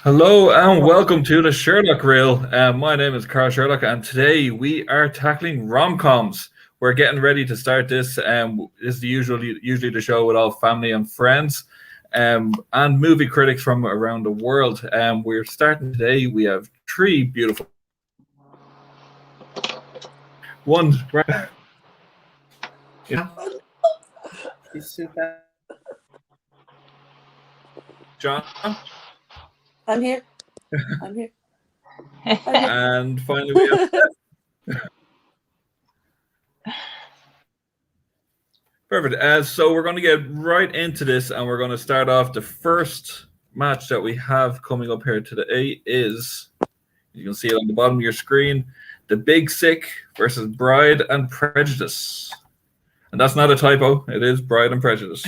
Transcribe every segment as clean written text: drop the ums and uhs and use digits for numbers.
Hello and welcome to the Sherlock Reel. My name is Carl Sherlock, and today we are tackling rom-coms. We're getting ready to start this. This is usually the show with all family and friends, and movie critics from around the world. We're starting today. We have three beautiful one. John. I'm here. I'm here. And finally, we have Perfect. So we're going to get right into this, and we're going to start off. The first match that we have coming up here today is, you can see it on the bottom of your screen, The Big Sick versus Bride and Prejudice. And that's not a typo. It is Bride and Prejudice.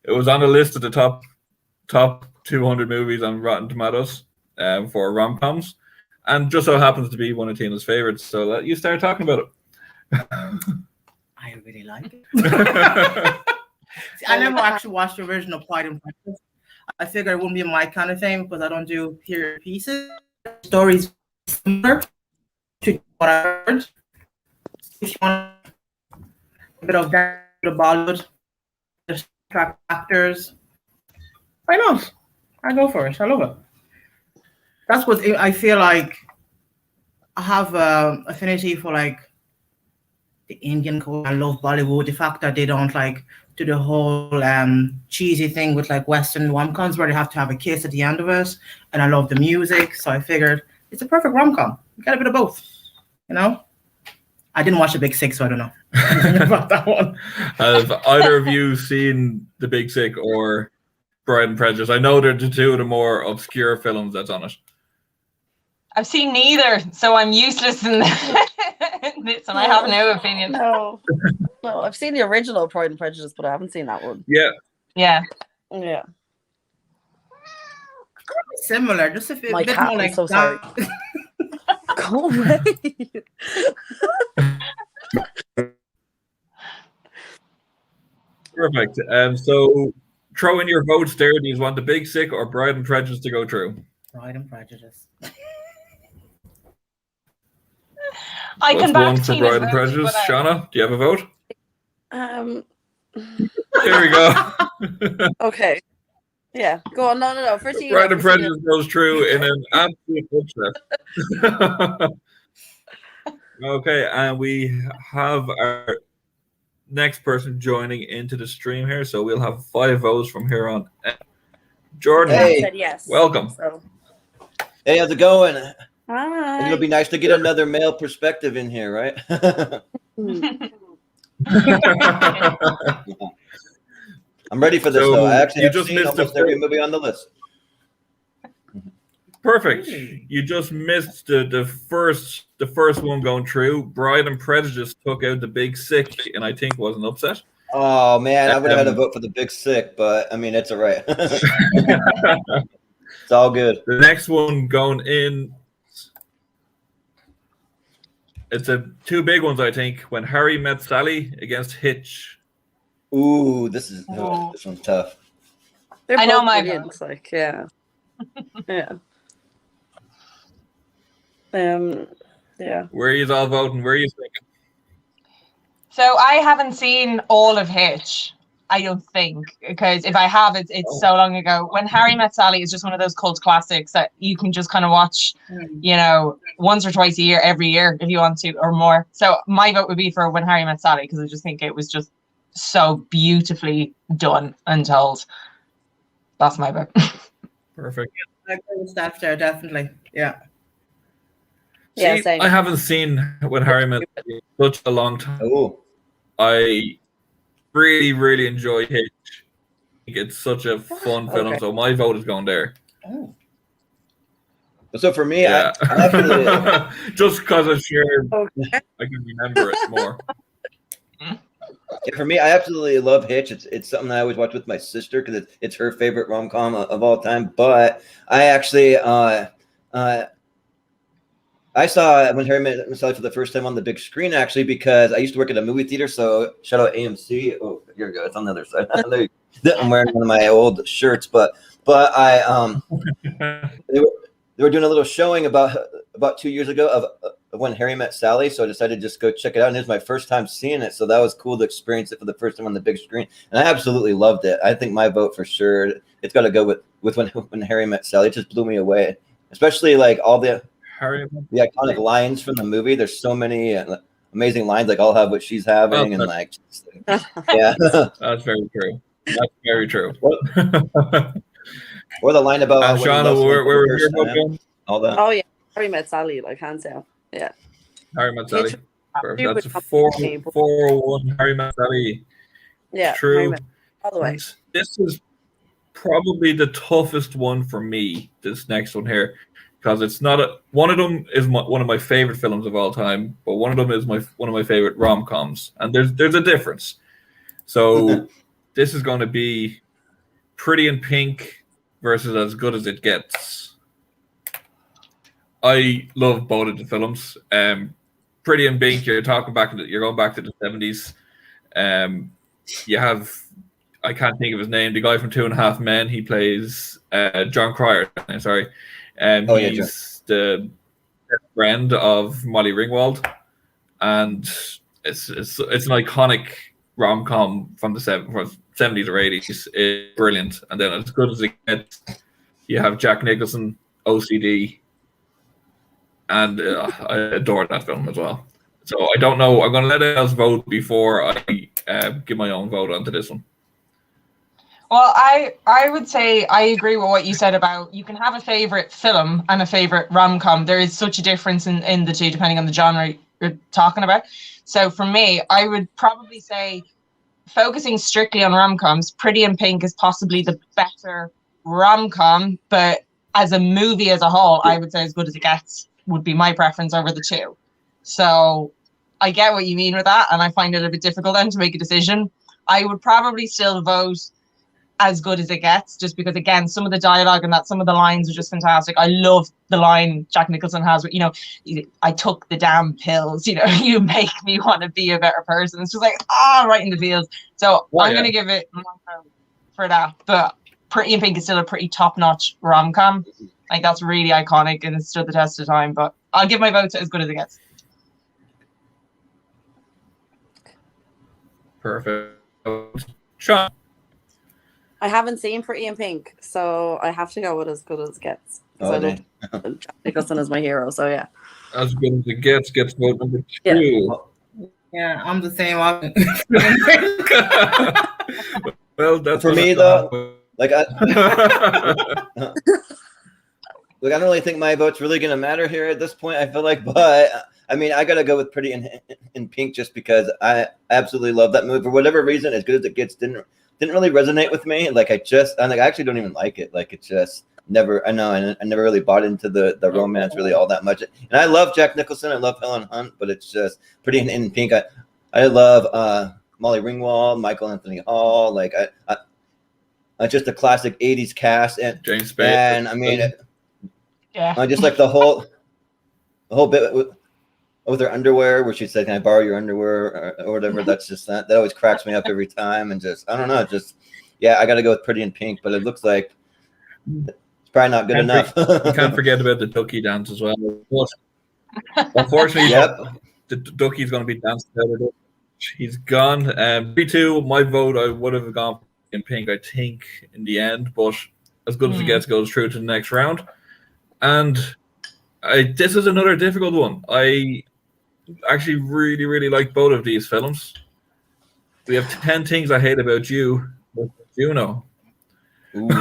It was on the list of the top 200 movies on Rotten Tomatoes for rom-coms, and just so happens to be one of Tina's favorites. So let you start talking about it. I really like it. See, I never actually watched the original Pride and Prejudice. I figured it wouldn't be my kind of thing because I don't do period pieces. Stories similar to what I heard. If you want a bit of that, the Bollywood, the track actors, why not? I go for it. I love it. That's what I feel like. I have affinity for like the Indian culture. I love Bollywood. The fact that they don't like do the whole cheesy thing with like Western rom-coms where they have to have a kiss at the end of it. And I love the music, so I figured it's a perfect rom-com. You get a bit of both, you know. I didn't watch The Big Sick, so I don't know about that one. Have either of you seen The Big Sick or Bride and Prejudice? I know they're the two of the more obscure films that's on it. I've seen neither, so I'm useless in this, and I have no opinion. No, I've seen the original Pride and Prejudice, but I haven't seen that one. Yeah. Similar, just a bit My cat more like is so sorry. Go away. Perfect. So throw in your votes there. Do you want The Big Sick or Bride and Prejudice to go through? Pride and Prejudice. I What's can back one for Tina's Bride and vote, Prejudice? but Shauna, do you have a vote? There we go. Okay. Yeah, go on. No. For Tina. Bride and Prejudice goes through in an absolute upset. Okay, and we have our next person joining into the stream here, so we'll have 5 votes from here on. Jordan, I said yes. welcome. So. Hey, how's it going? Hi. It'll be nice to get another male perspective in here, right? I'm ready for this, So though. I actually you have just seen missed almost the every first- movie on the list. Perfect. You just missed the first one going through. Bride and Prejudice took out The Big Sick, and I think was an upset. Oh, man, I would have had a vote for The Big Sick, but, I mean, it's all right. It's all good. The next one going in, it's two big ones, I think. When Harry Met Sally against Hitch. Ooh, this one's tough. They're I know both my brilliant, vote. like, yeah. Yeah. Where are you all voting? Where are you thinking? So I haven't seen all of Hitch, I don't think, because if I have, it's so long ago. When Harry Met Sally is just one of those cult classics that you can just kind of watch, you know, once or twice a year, every year, if you want to, or more. So my vote would be for When Harry Met Sally, because I just think it was just so beautifully done and told. That's my vote. Perfect. I agree with Stef there, definitely. Yeah. Yeah, See, same. I haven't seen When Harry Met Sally in such a long time. Ooh. I really, really enjoy Hitch. I think it's such a fun film, Okay. so my vote is going there. Oh. So for me, Yeah. I actually, Just because it's shared, Okay. I can remember it more. for me, I absolutely love Hitch. It's something I always watch with my sister because it's her favorite rom-com of all time. But I actually I saw When Harry Met Sally for the first time on the big screen, actually, because I used to work at a movie theater. So shout out AMC. Oh, here we go. It's on the other side. I'm wearing one of my old shirts, but But they were doing a little showing about 2 years ago of When Harry Met Sally, so I decided to just go check it out, and it was my first time seeing it, so that was cool to experience it for the first time on the big screen, and I absolutely loved it. I think my vote for sure, it's got to go with When Harry Met Sally. It just blew me away, especially like all the iconic lines from the movie. There's so many amazing lines, like I'll have what she's having, and like, yeah. That's very true. That's very true. Or the line about Shauna, where were your vote going? All that. Oh yeah, Harry Met Sally, like hands down. Yeah. Harry Met Sally. That's 4-1 Harry Met Sally. Yeah. True. All the way. This is probably the toughest one for me, this next one here, because it's not one of them is one of my favorite films of all time, but one of them is one of my favorite rom-coms, and there's a difference. So this is going to be Pretty in Pink versus As Good as It Gets. I love both of the films. Pretty in Pink, you're going back to the 70s. You have, I can't think of his name, the guy from 2.5 Men. He plays John Cryer. Sorry, he's the friend of Molly Ringwald, and it's an iconic rom-com from the 70s or 80s. It's brilliant. And then As Good as It Gets, you have Jack Nicholson, OCD, and I adore that film as well. So I don't know. I'm going to let else vote before I give my own vote onto this one. Well, I would say I agree with what you said about you can have a favorite film and a favorite rom-com. There is such a difference in the two depending on the genre you're talking about. So for me, I would probably say, focusing strictly on rom-coms, Pretty in Pink is possibly the better rom-com, but as a movie as a whole, I would say As Good as It Gets would be my preference over the two. So I get what you mean with that, and I find it a bit difficult then to make a decision. I would probably still vote As Good as It Gets, just because, again, some of the dialogue and some of the lines are just fantastic. I love the line Jack Nicholson has, I took the damn pills, you make me want to be a better person. It's just like, right in the feels. So I'm going to give it my vote for that. But Pretty in Pink is still a pretty top-notch rom-com. Like, that's really iconic and it's stood the test of time. But I'll give my vote to As Good as It Gets. Perfect. Sean. I haven't seen Pretty in Pink, so I have to go with As Good as It Gets. I love Jack Nicholson as my hero, so yeah. As Good as It Gets vote number 2. Yeah, I'm the same. Well, that's for me though. Like I don't really think my vote's really gonna matter here at this point. I feel like, but I mean, I gotta go with Pretty in Pink just because I absolutely love that movie for whatever reason. As Good as It Gets didn't really resonate with me. Like I actually don't even like it. Like it just never. I know, and I never really bought into the romance really all that much. And I love Jack Nicholson. I love Helen Hunt, but it's just Pretty in Pink. I love Molly Ringwald, Michael Anthony Hall. Like I just a classic '80s cast and James Spade. And I mean, I just like the whole bit with her underwear, where she said, "Can I borrow your underwear?" or whatever. That's just that always cracks me up every time. And just I don't know, I got to go with Pretty in Pink, but it looks like it's probably not good enough. You can't forget about the Ducky dance as well. Unfortunately, the Ducky's going to be danced out of it. He's gone. 3-2. My vote, I would have gone in Pink, I think, in the end, but As Good as It Gets goes through to the next round. And this is another difficult one. I actually really, really like both of these films. We have 10 Things I Hate About You with Juno. That's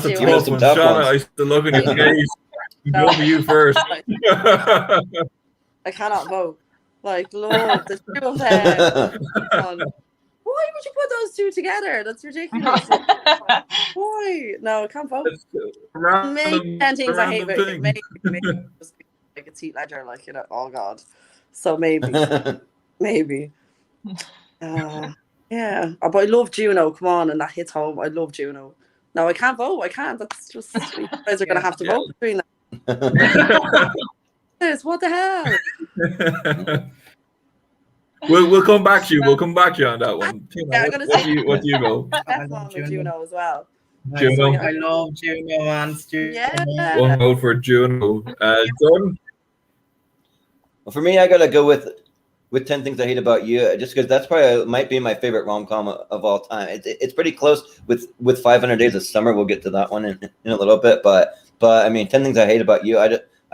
a tough one. Shauna, I still look in your face. Go for you first. I cannot vote. Like, Lord, the two of them. Why would you put those two together? That's ridiculous. Why? No, I can't vote. Maybe 10 Things I Hate About You. Maybe just like it's Heath Ledger, like, oh God. So maybe. Yeah. But I love Juno. Come on, and that hits home. I love Juno. No, I can't vote. I can't. That's just, you guys are going to have to vote between that. What the hell? We'll come back to you. We'll come back to you on that one. Yeah, What do you go? Stef on with Juno as well. Juno. I love Juno and Juno. Yeah. One vote for Juno. Jordan? Well, for me, I gotta go with 10 Things I Hate About You, just because that's probably might be my favorite rom-com of all time. It's pretty close with 500 Days of Summer. We'll get to that one in a little bit, but I mean, 10 Things I Hate About You. I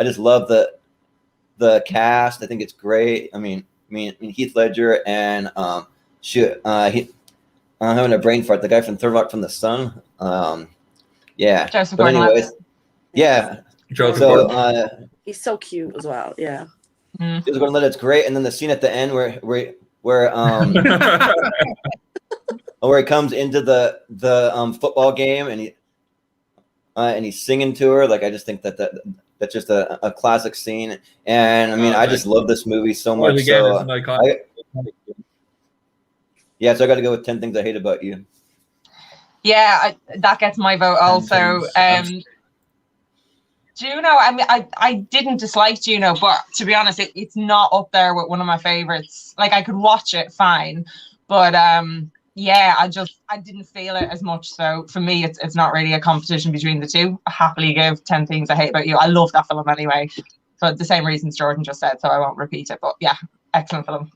just love the cast. I think it's great. I mean Heath Ledger and I'm having a brain fart. The guy from Third Rock from the Sun. Yeah. Joseph But anyways, yeah. So he's so cute as well. Yeah. Joseph Gordon-Levitt, it's great. And then the scene at the end where where he comes into the football game and he's singing to her. Like, I just think that's just a classic scene. And I mean, I just love this movie so much. Again, So it's an iconic. yeah, so I got to go with 10 Things I Hate About You. Yeah, that gets my vote also. Juno, I mean, I didn't dislike Juno, but to be honest, it's not up there with one of my favorites. Like, I could watch it fine, but yeah, I didn't feel it as much. So for me, it's not really a competition between the two. I happily give 10 Things I Hate About You. I love that film anyway, for the same reasons Jordan just said, so I won't repeat it. But yeah, excellent film.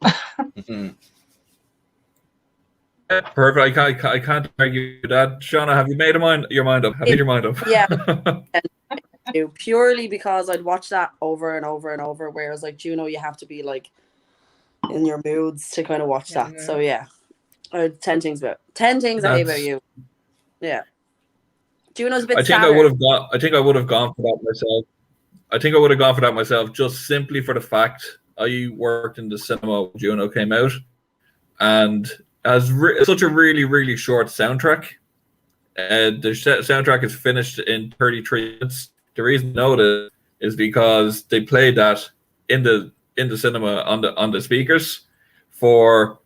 Perfect. I can't argue that. Shauna, have you made your mind up? Yeah. Purely because I'd watch that over and over and over, whereas like Juno, you have to be like in your moods to kind of watch that. So yeah, 10 Things I Hate About You. Yeah, Juno's a bit. I think I would have gone for that myself. I think I would have gone for that myself, just simply for the fact I worked in the cinema when Juno came out, and has such a really, really short soundtrack. The soundtrack is finished in 33 minutes. The reason I know that is because they played that in the cinema on the speakers for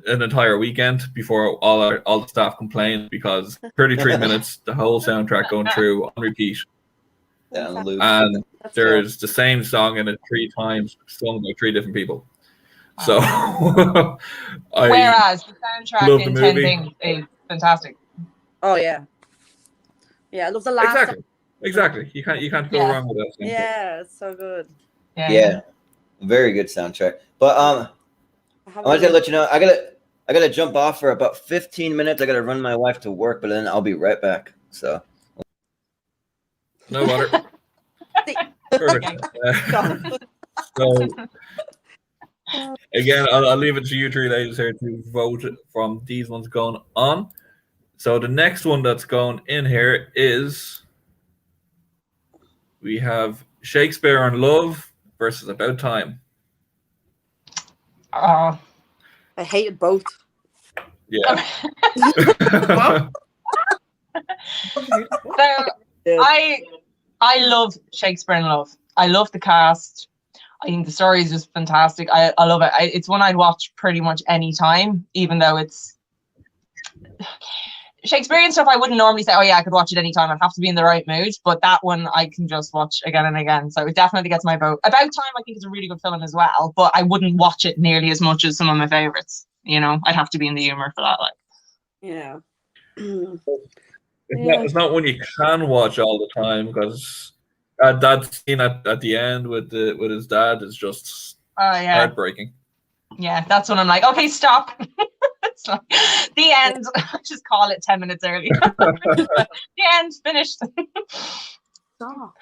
an entire weekend before all the staff complained, because 33 minutes, the whole soundtrack going through on repeat. And there's the same song in it 3 times, sung by 3 different people. So whereas the soundtrack in 10 Things is fantastic. Oh yeah. Yeah, I love the last Exactly. You can't go wrong with that. Yeah, it's so good. Yeah. Very good soundtrack. But I wanted to let you know I gotta jump off for about 15 minutes. I gotta run my wife to work, but then I'll be right back. So no water. Perfect. So again, I'll leave it to you 3 ladies here to vote from these ones going on. So the next one that's going in here is, we have Shakespeare in Love versus About Time. I hated both. Yeah. So I love Shakespeare in Love. I love the cast. I think the story is just fantastic. I love it. It's one I'd watch pretty much any time, even though it's Shakespearean stuff. I wouldn't normally say, oh yeah, I could watch it anytime. I'd have to be in the right mood. But that one I can just watch again and again. So it definitely gets my vote. About Time, I think, is a really good film as well. But I wouldn't watch it nearly as much as some of my favorites. You know, I'd have to be in the humor for that. Like, yeah. It's not one you can watch all the time, because that scene at the end with his dad is just heartbreaking. Yeah, that's when I'm like, okay, stop. It's like the end. Just call it 10 minutes early. The end, finished. Stop.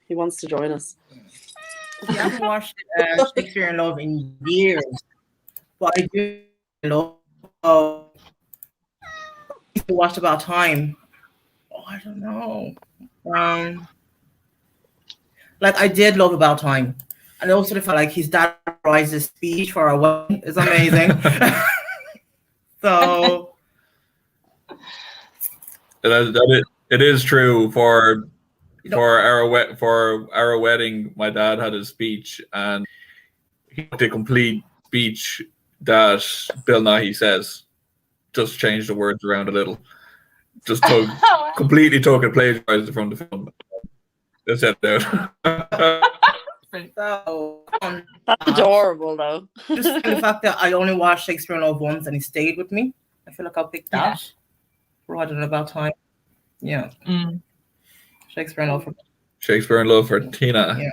He wants to join us. I haven't watched Shakespeare in Love in years, but I do love. I used to watch About Time. Oh, I don't know. Like, I did love About Time. And also the fact like his dad writes a speech for a wedding is amazing. So it is true for our wedding. My dad had a speech, and he did a complete speech that Bill Nighy says. Just changed the words around a little. Just completely took and plagiarized it from the film. That's it out. So, That's adorable, though. just the fact that I only watched Shakespeare in Love once and he stayed with me, I feel like I'll pick that rather than About Time. Yeah. Shakespeare in Love. Shakespeare in Love for Tina. Yeah.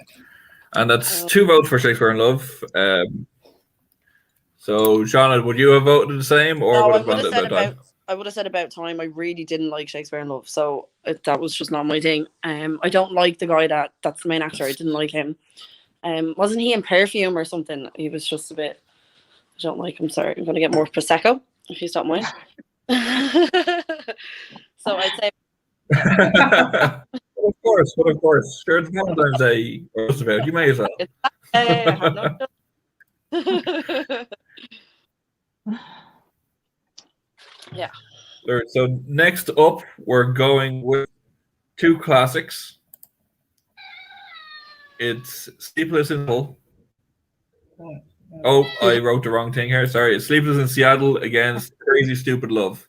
And that's 2 votes for Shakespeare in Love. So, Shauna, would you have voted the same, or No, would I have would gone have to said About Time? I would have said About Time. I really didn't like Shakespeare in Love, so that was just not my thing. I don't like the guy that's the main actor. I didn't like him. Wasn't he in Perfume or something? He was just a bit. I don't like him. Sorry, I'm going to get more prosecco if you don't mind. So I'd say. Of course. Sure, it's Valentine's Day. You may as well. I have no. Yeah. So next up, we're going with 2 classics. It's Sleepless in Seattle. Oh, I wrote the wrong thing here. Sorry. It's Sleepless in Seattle against Crazy Stupid Love.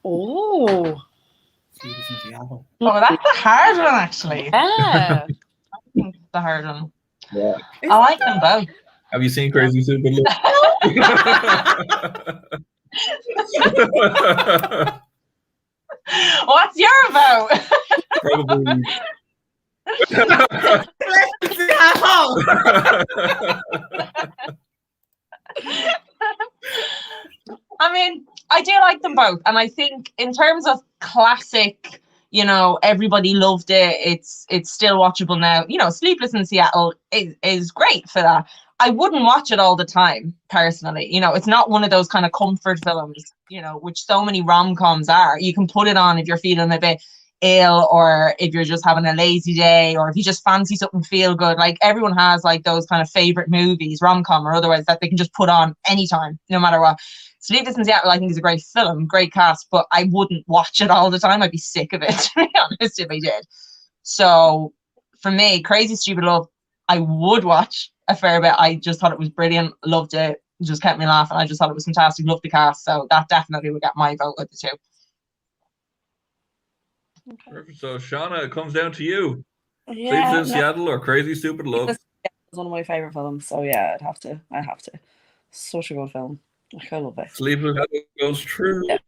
Oh. Sleepless in Seattle. Oh, that's a hard one, actually. Yeah. That's the hard one. Yeah. I like them both. Have you seen Crazy Stupid Love? What's your vote? Probably. I mean, I do like them both, and I think in terms of classic, everybody loved it. It's still watchable now. Sleepless in Seattle is great for that. I wouldn't watch it all the time, personally. It's not one of those kind of comfort films, which so many rom-coms are. You can put it on if you're feeling a bit ill, or if you're just having a lazy day, or if you just fancy something feel good. Like, everyone has like those kind of favorite movies, rom-com or otherwise, that they can just put on anytime, no matter what. Sleepless in Seattle, I think, is a great film, great cast, but I wouldn't watch it all the time. I'd be sick of it, to be honest, if I did. So for me, Crazy Stupid Love, I would watch a fair bit. I just thought it was brilliant, loved it, just kept me laughing. I just thought it was fantastic, loved the cast, so that definitely would get my vote with the 2. Okay. So, Shauna, it comes down to you. Yeah. Sleepless in Seattle or Crazy Stupid Love? It's one of my favorite films, so yeah, I have to. Such a good film. I love it. Sleepless goes true. Yeah.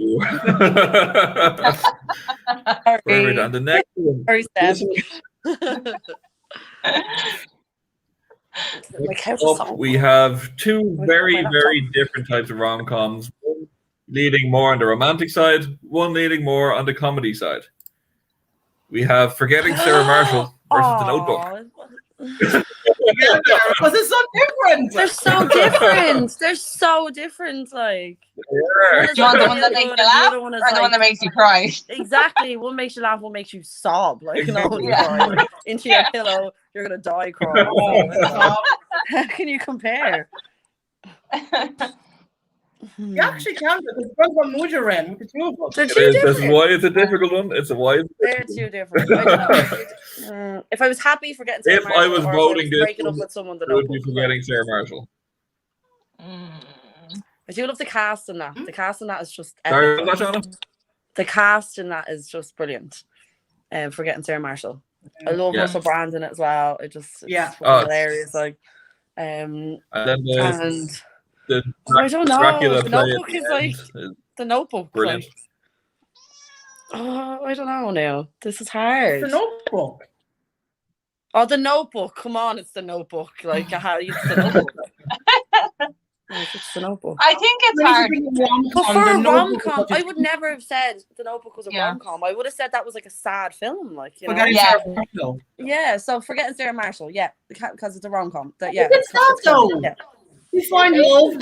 Perfect. And the next one. Very sad. We have 2 very, very different types of rom-coms. One leading more on the romantic side, one leading more on the comedy side. We have Forgetting Sarah Marshall versus The Notebook. Because it's so different. They're so different. They're so different. Like, Yeah. Do you want the one that makes you laugh, or the one that makes you cry? Exactly. One makes you laugh, one makes you sob. Like, Exactly. into your pillow, you're gonna die crying. How can you compare? You actually can, because it's one mood you're in with the 2 of them. They're too different. This is why it's a difficult one. They're too different. I don't know. If I was happy for getting Sarah Marshall, I was voting this, breaking up with someone, it would be Forgetting Sarah Marshall. I do love the cast in that. The cast in that is just Sorry, epic. Shauna? The cast in that is just brilliant. Forgetting Sarah Marshall. I love Russell Brand in it as well. It's hilarious. Like, and then I don't know. Dracula The play Notebook is like The Notebook. Brilliant. Like, I don't know now. This is hard. The Notebook. Oh, The Notebook. Come on, it's The Notebook. Like, it's The Notebook. It's The Notebook. I think it's hard. But for a rom-com, I would never have said The Notebook was a rom-com. I would have said that was like a sad film. Like, Sarah Marshall. Yeah, so Forgetting Sarah Marshall. Yeah, because it's a rom-com. It's not though. Yeah. You find love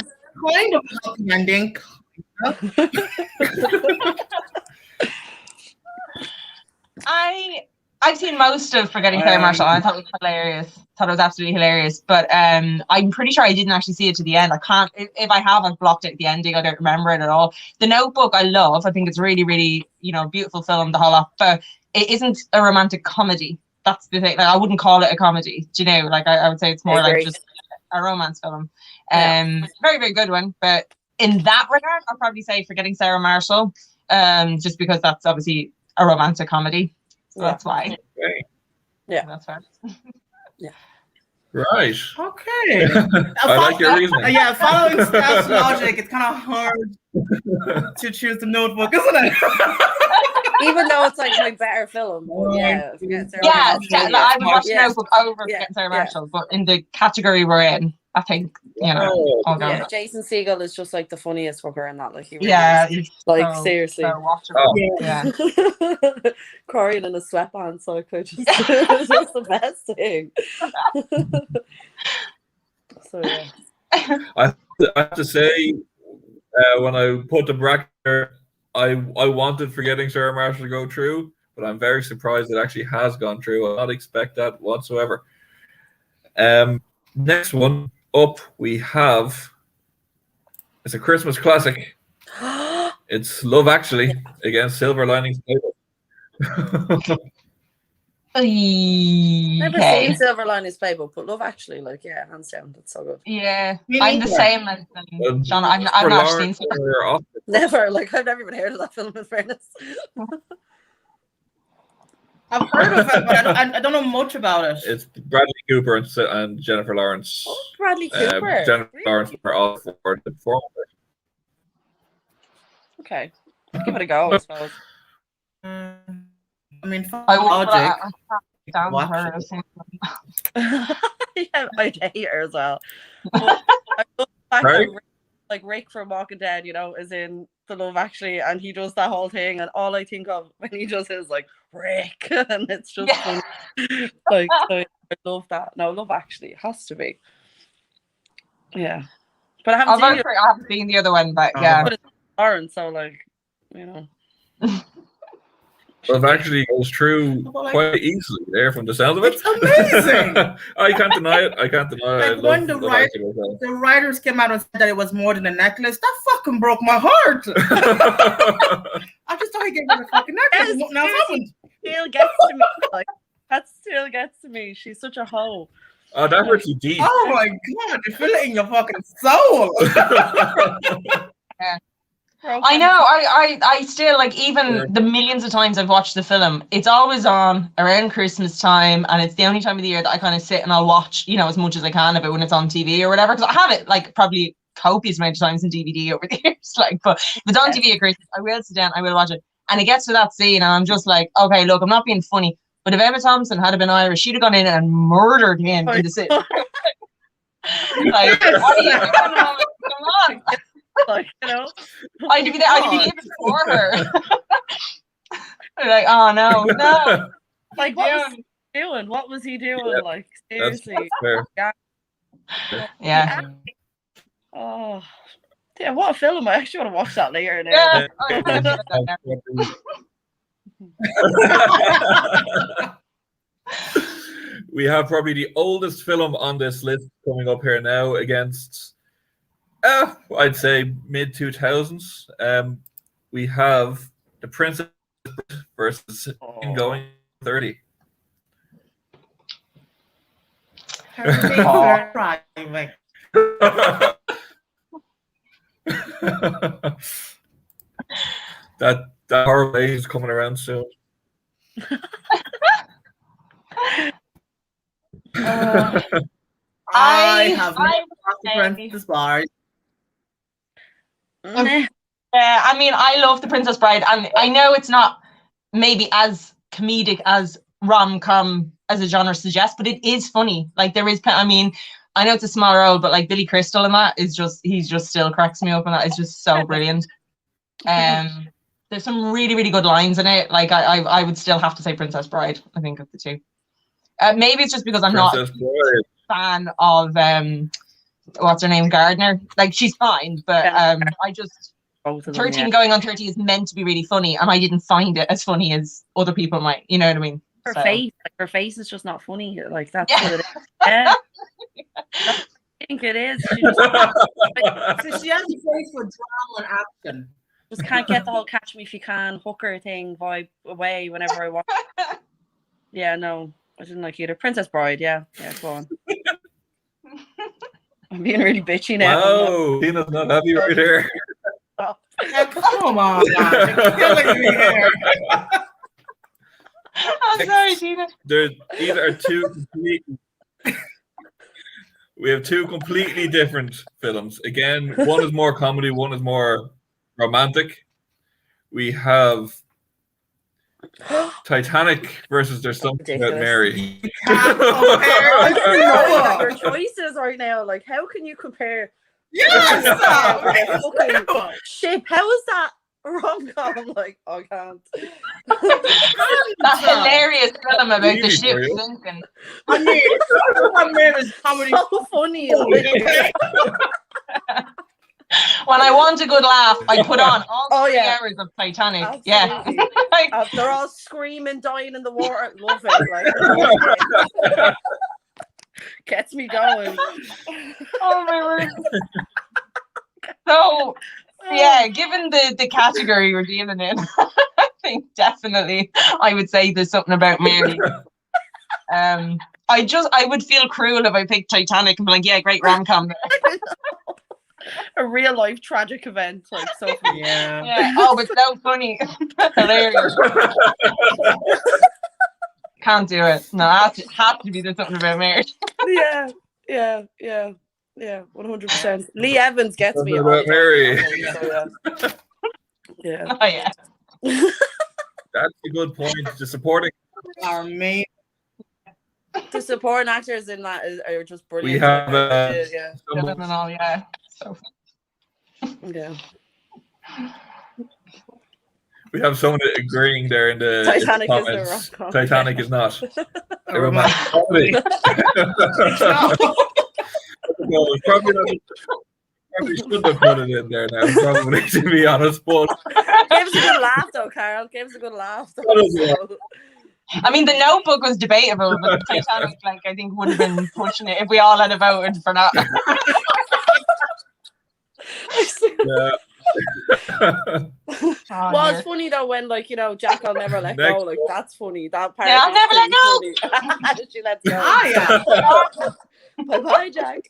kind of happy ending. I've seen most of Forgetting Sarah Marshall. I thought it was hilarious. Thought it was absolutely hilarious. But I'm pretty sure I didn't actually see it to the end. I can't. If I have, I've blocked it at the ending. I don't remember it at all. The Notebook, I love. I think it's really, really, beautiful film. The whole lot. But it isn't a romantic comedy. That's the thing. Like, I wouldn't call it a comedy. Do you know? Like, I would say it's more like just a romance film. Very, very good one. But in that regard, I'll probably say Forgetting Sarah Marshall. Just because that's obviously a romantic comedy. So that's why. Okay. Yeah. That's fair. Yeah. Right. Okay. I like your reasoning. Yeah, following Stef's logic, it's kind of hard to choose the Notebook, isn't it? Even though it's like my better film, but yeah. I would watch Notebook over Sarah Marshall, but in the category we're in, I think, you know, I'll go. Yeah, Jason Segel is just like the funniest fucker in that. Like, he really is. He's like so, seriously. So watchable. Yeah. Crying in a sweatpants, like, it's just the best thing. So yeah. I have to say, when I put the bracket there, I wanted Forgetting Sarah Marshall to go through, but I'm very surprised it actually has gone through. I did not expect that whatsoever. Next one up, we have, it's a Christmas classic. It's Love Actually against Silver Linings Playbook. Never seen Silver Linings Playbook, but Love Actually, like, yeah, hands down, that's so good. Yeah, I'm the same as Shauna. I've not seen it. Never, like, I've never even heard of that film, in fairness. I've heard of it, but I don't know much about it. It's Bradley Cooper and Jennifer Lawrence. Oh, Bradley Cooper. Jennifer Lawrence are all for the performance. Okay, I'll give it a go, I suppose. I mean, logic. Yeah, I'd hate her as well. But I love the fact that like Rick from Walking Dead, you know, is in the Love Actually, and he does that whole thing, and all I think of when he does is like Rick, and it's just funny. Like, so I love that. No, Love Actually, it has to be. Yeah, but I haven't seen the other one, but yeah. But it's Lauren, so like, you know. Love Actually goes through quite easily there from the sound of it. It's amazing. I can't deny it. Like, when the writers came out and said that it was more than a necklace, that fucking broke my heart. I just thought he gave me a fucking necklace. What now happened? Still gets to me. Like, that still gets to me. She's such a hoe. Oh, that hurts you deep. Oh my god, you feel it in your fucking soul. Yeah. I know. I still, like, even the millions of times I've watched the film, it's always on around Christmas time, and it's the only time of the year that I kind of sit and I'll watch, you know, as much as I can of it when it's on TV or whatever, because I have it like probably copious amount of times in DVD over the years. Like, but if it's on TV at Christmas, I will sit down, I will watch it, and it gets to that scene, and I'm just like, okay, look, I'm not being funny, but if Emma Thompson had been Irish, she'd have gone in and murdered him in the scene. Like, what are you doing? Come on. Like, you know, I'd be there before her. Like, oh no. Like, what was he doing? What was he doing? Yeah, like, seriously. Yeah. Oh, yeah, what a film. I actually want to watch that later now. Yeah. We have probably the oldest film on this list coming up here now against I'd say mid-2000s. We have The Princess versus Going 30. that horror day is coming around soon. I have Princess Bride. I mean, I love The Princess Bride, and I know it's not maybe as comedic as rom-com as a genre suggests, but it is funny. Like, there is, I mean, I know it's a small role, but like Billy Crystal in that is just, he's just still cracks me up, and that is just so brilliant. There's some really, really good lines in it. Like, I would still have to say Princess Bride, I think, of the two. Maybe it's just because I'm not a fan of what's her name, Gardner. Like, she's fine, but I just 13 going on 30 is meant to be really funny, and I didn't find it as funny as other people might. You know what I mean? Her face is just not funny. Like, that's what it is. Yeah. I think it is. So she has a face for drama and action. Just can't get the whole catch me if you can hooker thing vibe away whenever I watch. Yeah, no, I didn't like either. Princess Bride, yeah, go on. I'm being really bitchy now. Oh, Tina's not happy right here. Come on, killing me here. I'm sorry, Tina. These are two complete. We have two completely different films. Again, one is more comedy, one is more romantic. We have Titanic versus There's Something About Mary. Your choices right now, like, how can you compare? Ship. How is that rom-com? Like, I can't. That hilarious film about the ship sinking. I mean, it's comedy. So funny. Like. When I want a good laugh, I put on all 3 hours of Titanic. Absolutely. Yeah. They're all screaming, dying in the water. Love it. Like, gets me going. Oh my word. So, yeah, given the category we're dealing in, I think definitely I would say There's Something About Mary. I would feel cruel if I picked Titanic and be like, yeah, great rom-com. A real life tragic event, like so funny. Yeah. Oh, but so funny. Hilarious. Can't do it. No, it has to be There's Something About Mary. Yeah. 100%. Lee Evans gets me. About Mary. Yeah. Oh yeah. That's a good point. The supporting. Our main. The supporting actors in that are just brilliant. We have And all, yeah. So yeah. We have someone agreeing there in the Titanic is comments. the rom-com. Titanic is not a romantic comedy. No, probably should have put it in there now, probably, to be honest. But Gives a good laugh though, Carol. Gives a good laugh. I mean, The Notebook was debatable, but Titanic, like, I think would have been pushing it if we all had voted for that. yeah. Well, it's funny though when, like, you know, Jack, I'll never let go. Like, that's funny. That part. Yeah, I'll never let go. How did she let go? Ah, yeah. Bye bye, Jack.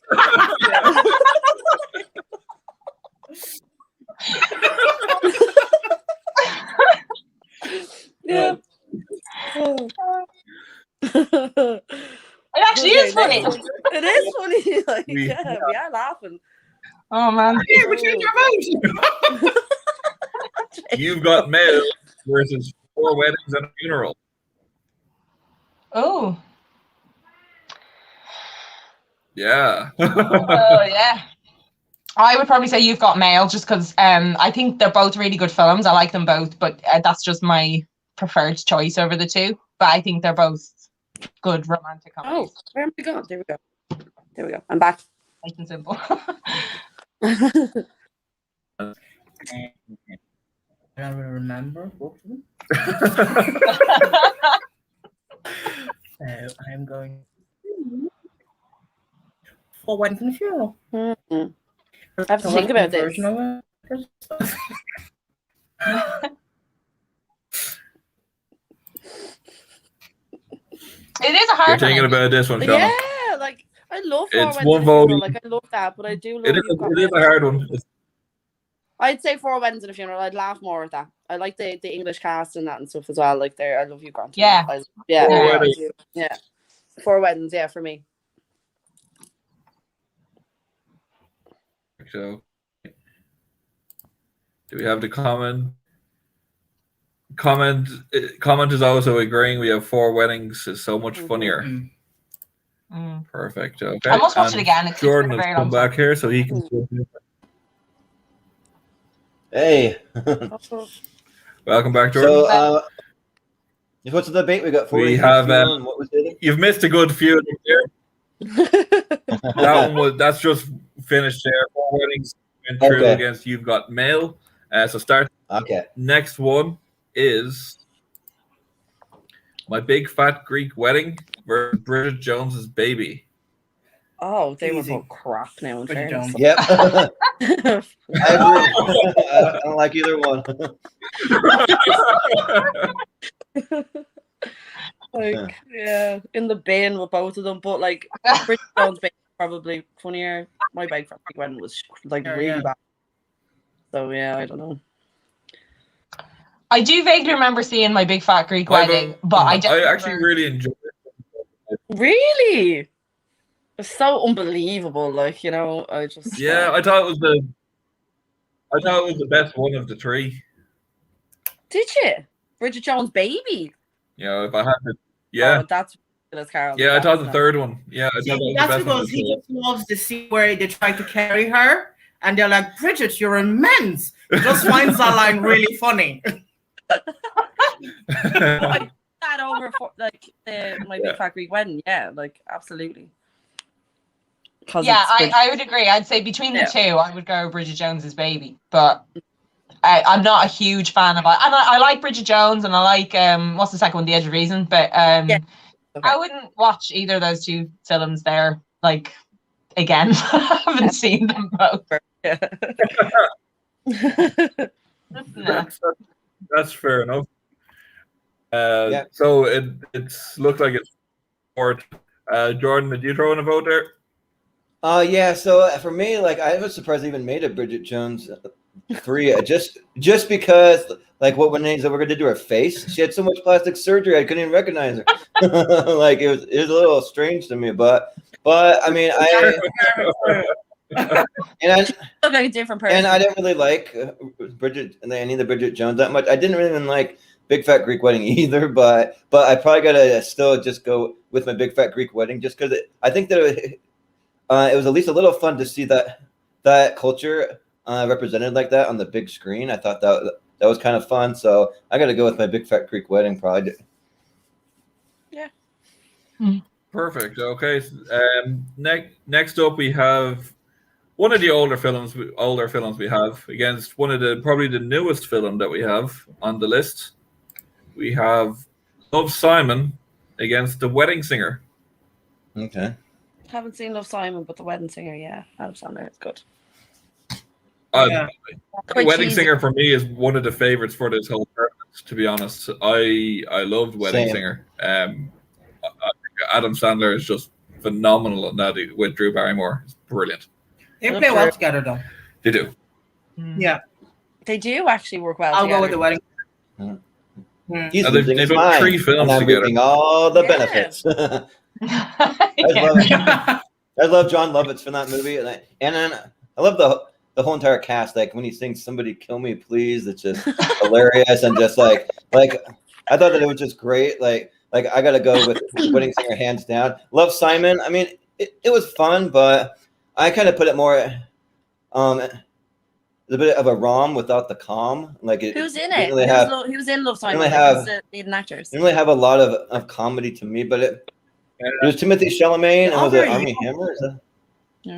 Yeah. It actually is funny. It is funny. Like, yeah, we are laughing. Oh man. Yeah, but you your vote. You've Got Mail versus 4 Weddings and a Funeral. Oh. Yeah. Oh yeah. I would probably say You've Got Mail, just because I think they're both really good films. I like them both, but that's just my preferred choice over the two. But I think they're both good romantic comedies. Oh, where am I going? There we go. There we go. I'm back. Nice and simple. I don't remember both of them. I'm going for Weddings and a Funeral. Mm-hmm. I have to think about this. It is a hard You're thinking one. about this one, Shauna. Yeah, like I love It's 4 one Weddings and a vote. Funeral. Like I love that, but I do love It is a hard one. I'd say 4 Weddings and a Funeral. I'd laugh more at that. I like the English cast and that and stuff as well. Like there, I love you, Grant. Yeah. Yeah. 4 I Weddings. do. Yeah. 4 Weddings, yeah, for me. So, do we have the comment? Comment is also agreeing. We have 4 Weddings is so much funnier. Mm. Perfect. Okay. I must watch it again. It's Jordan been a has very come long back here, so he can. Hey. Welcome back, Jordan. So, what's the debate? We got 4 We have. and what was it? You've missed a good few here. That's just finished there. 4 Weddings went through Okay. against You've Got Mail. So start. Okay. Next one is My Big Fat Greek Wedding versus Bridget Jones's Baby. Oh, they Easy. were both crap now. In Bridget fairness. Jones. Yep. I agree. I don't like either one. Like, yeah, in the bin with both of them, but like Bridget Jones' Baby probably funnier. My Big Fat Greek Wedding was like really bad. So yeah, I don't know. I do vaguely remember seeing My Big Fat Greek Wedding, but I actually really enjoyed it. Really? It's so unbelievable. Like, you know, I just. Yeah, I thought it was the best one of the three. Did you? Bridget Jones' Baby. You know, if I had to, yeah. Oh, that's Carol. Yeah, I thought the third one. Yeah, I thought that was That's the best one. because he just loves the scene where they try to carry her, and they're like, "Bridget, you're immense." He just finds that line really funny. That over for like my Big Fat Greek Wedding. Yeah, like absolutely. Yeah, I would agree. I'd say between the two, I would go Bridget Jones's Baby, but I'm not a huge fan of it. And I like Bridget Jones, and I like what's the second one, The Edge of Reason, but Okay. I wouldn't watch either of those two films there like again. I haven't seen them both. That's fair enough. So it's looked like it's for Jordan. Did you throw in a vote there? Yeah. So for me, like, I was surprised they even made a Bridget Jones 3, just because, like, when they said we're going to do her face, she had so much plastic surgery I couldn't even recognize her. Like, it was a little strange to me, but I mean, look like a different person. And I didn't really like any of the Bridget Jones that much. I didn't really even like Big Fat Greek Wedding either, but I probably gotta still just go with my Big Fat Greek Wedding just because I think that it was at least a little fun to see that culture represented like that on the big screen. I thought that was kind of fun, so I got to go with my Big Fat Greek Wedding project. Yeah. Perfect. Okay. Next up, we have one of the older films we have against one of probably the newest film that we have on the list. We have Love, Simon against The Wedding Singer. Okay. Haven't seen Love, Simon, but The Wedding Singer, yeah, Adam Sandler, it's good. The Wedding Singer for me is one of the favorites for this whole tournament. To be honest, I loved Wedding Singer. Adam Sandler is just phenomenal in that with Drew Barrymore. It's brilliant. They play well together, though. They do. Yeah, they do actually work well. I'll go with The Wedding. He's they've done 3 films and I'm together. reaping all the benefits. I love John Lovitz for that movie, and I love the whole entire cast. Like when he sings "Somebody Kill Me, Please," it's just hilarious, and just like I thought that it was just great. Like I gotta go with Wedding Singer hands down. Love, Simon. I mean, it was fun, but I kind of put it more a bit of a rom without the com. Like who's in it? Really he was in Love, Simon. Really leading actors. Didn't really have a lot of comedy to me, but it was Timothy Chalamet and was it Armie Hammer? Was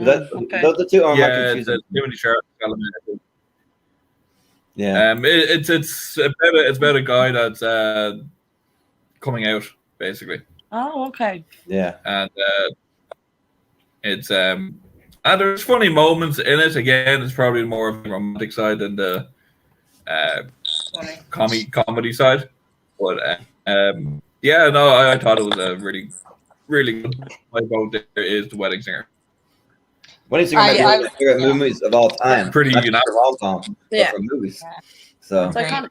that those the two? Or am I confusing? Timothy Chalamet. Yeah. It's about a guy that's coming out basically. Oh, okay. Yeah. And it's and there's funny moments in it. Again, it's probably more of the romantic side than the comedy side. But yeah, no, I thought it was a really, really good. My vote there is The Wedding Singer. Wedding Singer might be one of my favorite movies of all time. Pretty unanimous. Rom-com, yeah, for movies. So it's iconic.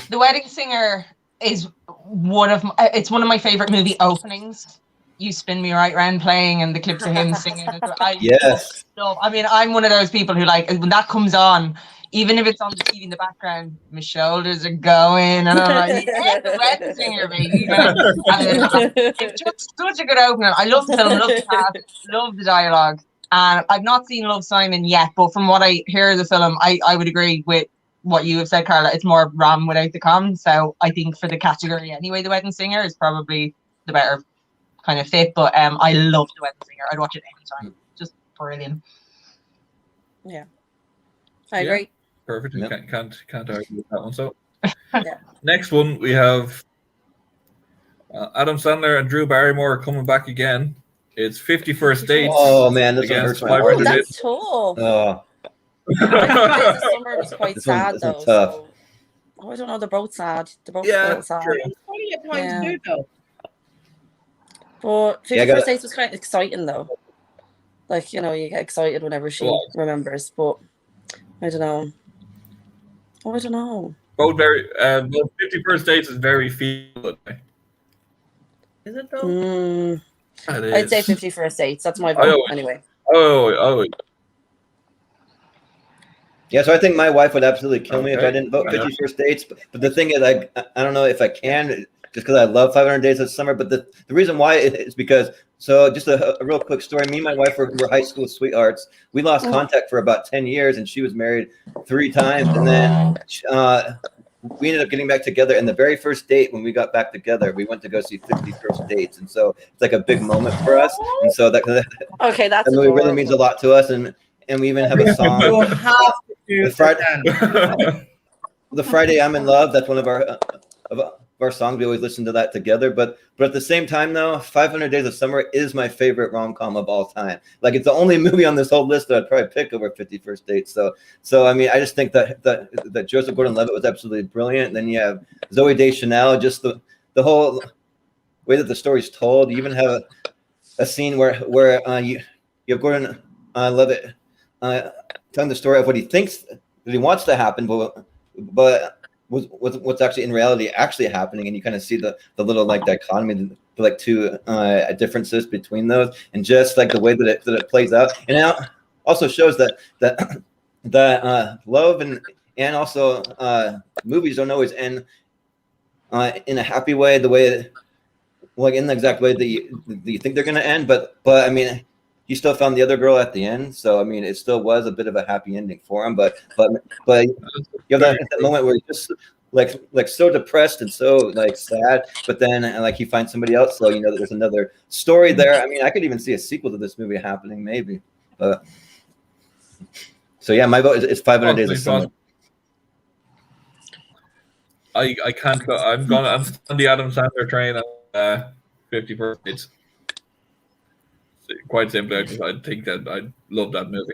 The Wedding Singer is one of my favorite movie openings. You Spin Me Right Round playing and the clips of him singing. Yes. I mean, I'm one of those people who, like, when that comes on, even if it's on the TV in the background, my shoulders are going, and I'm like, yeah, The Wedding Singer, baby. It's just such a good opener. I love the film, love the cast, love the dialogue. And I've not seen Love, Simon yet, but from what I hear of the film, I would agree with what you have said, Carla. It's more rom without the com. So I think for the category anyway, The Wedding Singer is probably the better kind of fit. But I love The Wedding Singer. I'd watch it anytime. Just brilliant. Yeah, I agree. Perfect. Yep. Can't argue with that one. So Yeah. Next one we have Adam Sandler and Drew Barrymore coming back again. It's 50 First Dates. Oh man, this one hurts my heart. Oh, that's tough. Oh. The summer was quite sad this though. one's tough. So, I don't know. They're both sad. They're both sad. True. Funny at times too, though. But 50 First Dates was kind of exciting though. Like, you know, you get excited whenever she remembers. But I don't know. Oh, I don't know. Both very. 50 First Dates is very feel good. Is it though? I'd say 50 First Dates. That's my vote anyway. Oh. Yeah, so I think my wife would absolutely kill me if I didn't vote 50 First Dates. But the thing is, I don't know if I can, just because I love 500 Days of Summer. But the reason why is because, so just a real quick story. Me and my wife were high school sweethearts. We lost contact for about 10 years, and she was married 3 times. And then we ended up getting back together. And the very first date when we got back together, we went to go see 50 First Dates. And so it's like a big moment for us. And so that movie really means a lot to us. And we even have a song. You have to do the Friday I'm in Love. That's one of our songs. We always listen to that together. But at the same time, though, 500 Days of Summer is my favorite rom-com of all time. Like, it's the only movie on this whole list that I'd probably pick over 50 First Dates. So I mean, I just think that Joseph Gordon-Levitt was absolutely brilliant. And then you have Zooey Deschanel, just the whole way that the story's told. You even have a scene where you have Gordon Levitt telling the story of what he thinks that he wants to happen, but what's actually in reality actually happening, and you kind of see the little like dichotomy, like two differences between those, and just like the way that it plays out, and it also shows that love and also movies don't always end in a happy way, the way like in the exact way that you think they're going to end, but I mean, he still found the other girl at the end, so I mean, it still was a bit of a happy ending for him. But you have that moment where he's just like so depressed and so like sad, but then like he finds somebody else, so you know that there's another story there. I mean, I could even see a sequel to this movie happening, maybe. So yeah, my vote is 500 Days of Summer. I can't go. I'm on the Adam Sandler train at 50 First Dates. Quite simply, I think that I love that movie.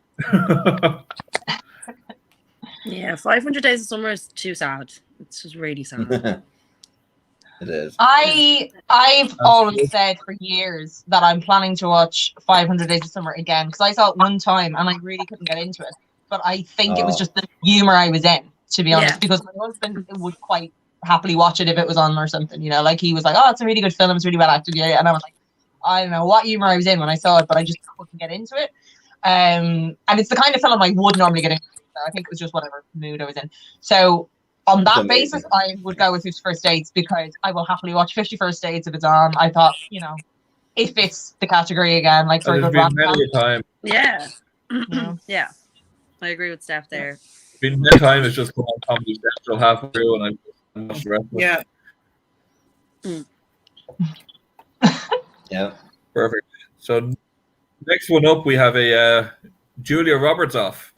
Yeah, 500 Days of Summer is too sad. It's just really sad. It is. I've always said for years that I'm planning to watch 500 Days of Summer again, because I saw it one time and I really couldn't get into it. But I think it was just the humor I was in, to be honest, because my husband would quite happily watch it if it was on or something, you know, like he was like, oh, it's a really good film, it's really well acted, yeah, and I was like, I don't know what humor I was in when I saw it, but I just couldn't get into it. And it's the kind of film I would normally get into. So I think it was just whatever mood I was in. So on that basis, I would go with 50 First Dates, because I will happily watch 50 First Dates if it's on. I thought, you know, it fits the category again, like for a good rom-com. Yeah. Yeah. I agree with Steph there. It's been many times. It's just come on Comedy Central halfway through, and I watched the rest of it. Yeah. Yeah. Perfect. So next one up, we have a Julia Roberts off.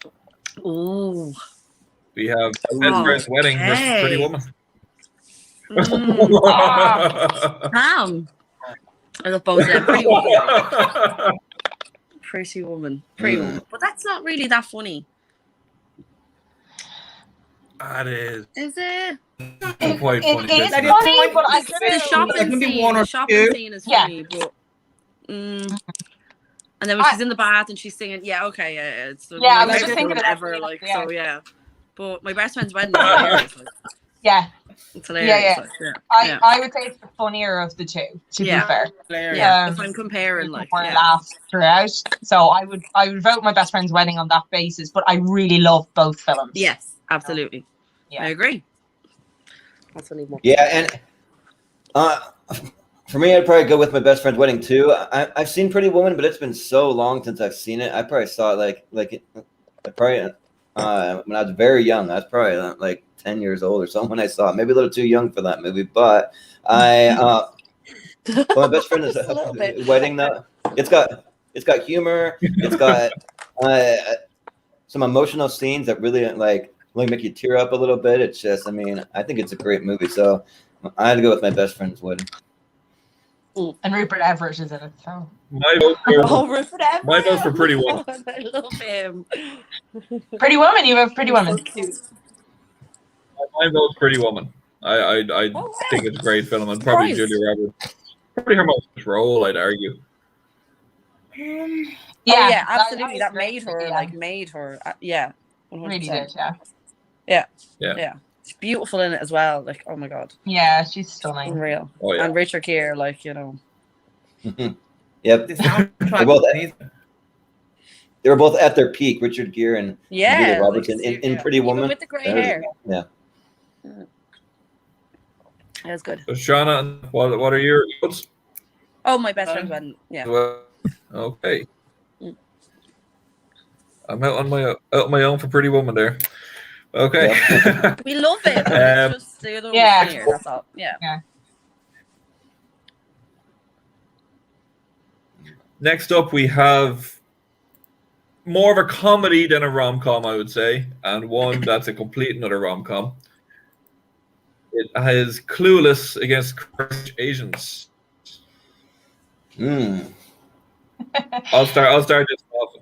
Ooh. We have Best Friend's Wedding versus Pretty Woman. I love both of them. Pretty Woman. Pretty Woman. But that's not really that funny. That is. Is it? Quite funny. It is funny, but I the shopping scene is funny, but and then when she's in the bath and she's singing, it's I was just thinking ever, so yeah. But my best friend's wedding is hilarious. It's hilarious. I would say it's the funnier of the two, to be fair. If I'm comparing, laughs throughout. So I would vote My Best Friend's Wedding on that basis, but I really love both films. Yes, absolutely. I agree. That's what and for me, I'd probably go with My Best Friend's Wedding too. I've seen Pretty Woman, but it's been so long since I've seen it. I probably saw it when I was very young. I was probably like 10 years old or something when I saw it. Maybe a little too young for that movie, but My Best Friend is Wedding. Though it's got humor. It's got some emotional scenes that really make you tear up a little bit. It's just, I mean, I think it's a great movie. So I had to go with My Best Friend's Wedding. And Rupert Everett is in it. So. Rupert Everett. My vote's for Pretty Woman. I love him. Pretty Woman. You have Pretty Woman. My vote's Pretty Woman. I think it's a great film, and probably Julia Roberts. Probably her most role, I'd argue. Absolutely. That made her. 100%. Really did, Yeah. She's beautiful in it as well. Like, oh my god. Yeah, she's stunning. Unreal. Oh, yeah. And Richard Gere, you know. Yep. The soundtrack They're both is amazing. they were both at their peak. Richard Gere and Julia Yeah, Roberts like, in Pretty Woman. even with the grey hair. Yeah. That was good. So Shauna, what are your votes? Oh, my best friend's wedding. Yeah. Well, okay. Mm. I'm out on my own for Pretty Woman there. Okay. We love it, but it's just the other Yeah. one's funnier, that's all. Yeah. Next up, we have more of a comedy than a rom-com, I would say, and one that's a complete another rom-com. It has Clueless against Crazy Asians. I'll start this off.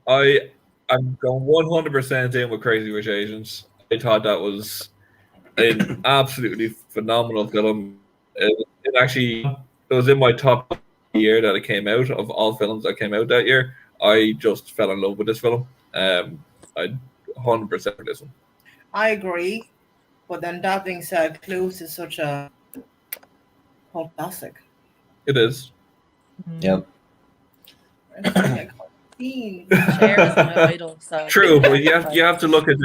I'm going 100% in with Crazy Rich Asians. I thought that was an absolutely phenomenal film. It was in my top year that it came out of all films that came out that year. I just fell in love with this film. I 100% for this one. I agree, but then that being said, Clues is such a cult classic. It is. Yep. Cher is my idol. So. True, but you have to look at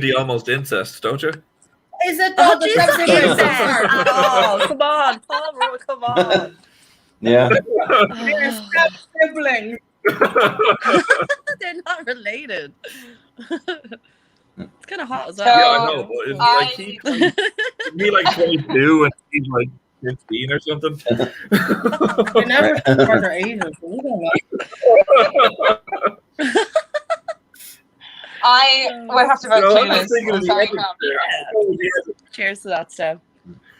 the almost incest, don't you? Is it Oh, the Jesus, sex incest! Oh, come on, Paul, come on. Yeah. They're siblings. They're not related. It's kind of hot as So- well. Yeah, I know, but it's like he like 22 and he's like 15 or something. They never are their ages. We don't know. I would have to vote No, I'm Clueless. thinking of I'm the sorry, other- Cam. Cheers to that, Steph.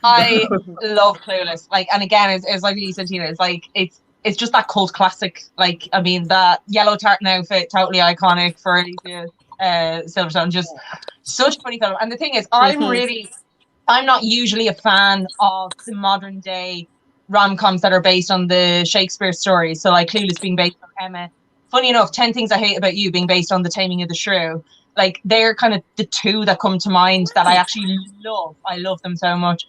I love Clueless. Like, and again, it's like you said, Tina. It's like it's just that cult classic. Like, I mean, that yellow tartan outfit, totally iconic for Alicia Silverstone. Just such a funny film. And the thing is, I'm not usually a fan of the modern day rom-coms that are based on the Shakespeare stories. So, like, Clueless being based on Emma. Funny enough, 10 Things I Hate About You being based on The Taming of the Shrew. Like, they're kind of the two that come to mind that I actually love. I love them so much,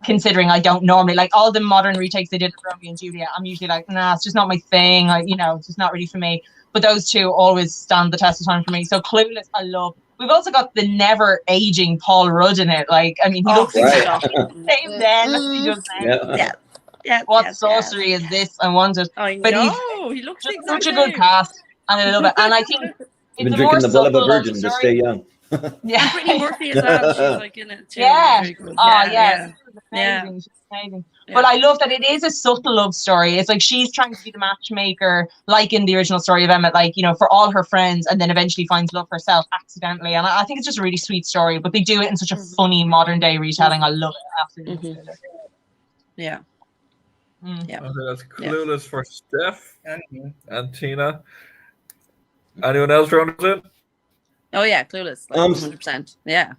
considering I don't normally like all the modern retakes they did of Romeo and Juliet. I'm usually like, nah, it's just not my thing. It's just not really for me. But those two always stand the test of time for me. So Clueless, I love. We've also got the never aging Paul Rudd in it. Like, I mean, he looks right. the same then as he does now. Yeah. What sorcery is this? I want it. I But know. He looks Just exactly such a good cast, and I love it. And I think You've it's been a more drinking the blood of a subtle love virgin to story. stay young. Yeah. Brittany Murphy as well. She's like in it too. Yeah. Very good. Oh, yes. Yeah. Amazing. She's amazing. Yeah. But I love that it is a subtle love story. It's like she's trying to be the matchmaker, like in the original story of Emmett, like, for all her friends, and then eventually finds love herself accidentally. And I think it's just a really sweet story, but they do it in such a funny modern day retelling. I love it. Absolutely. Love it. Yeah. Yeah. Okay, that's Clueless for Steph Anyway. and Tina. Anyone else round it? Oh yeah, Clueless. Like 100%. Yeah.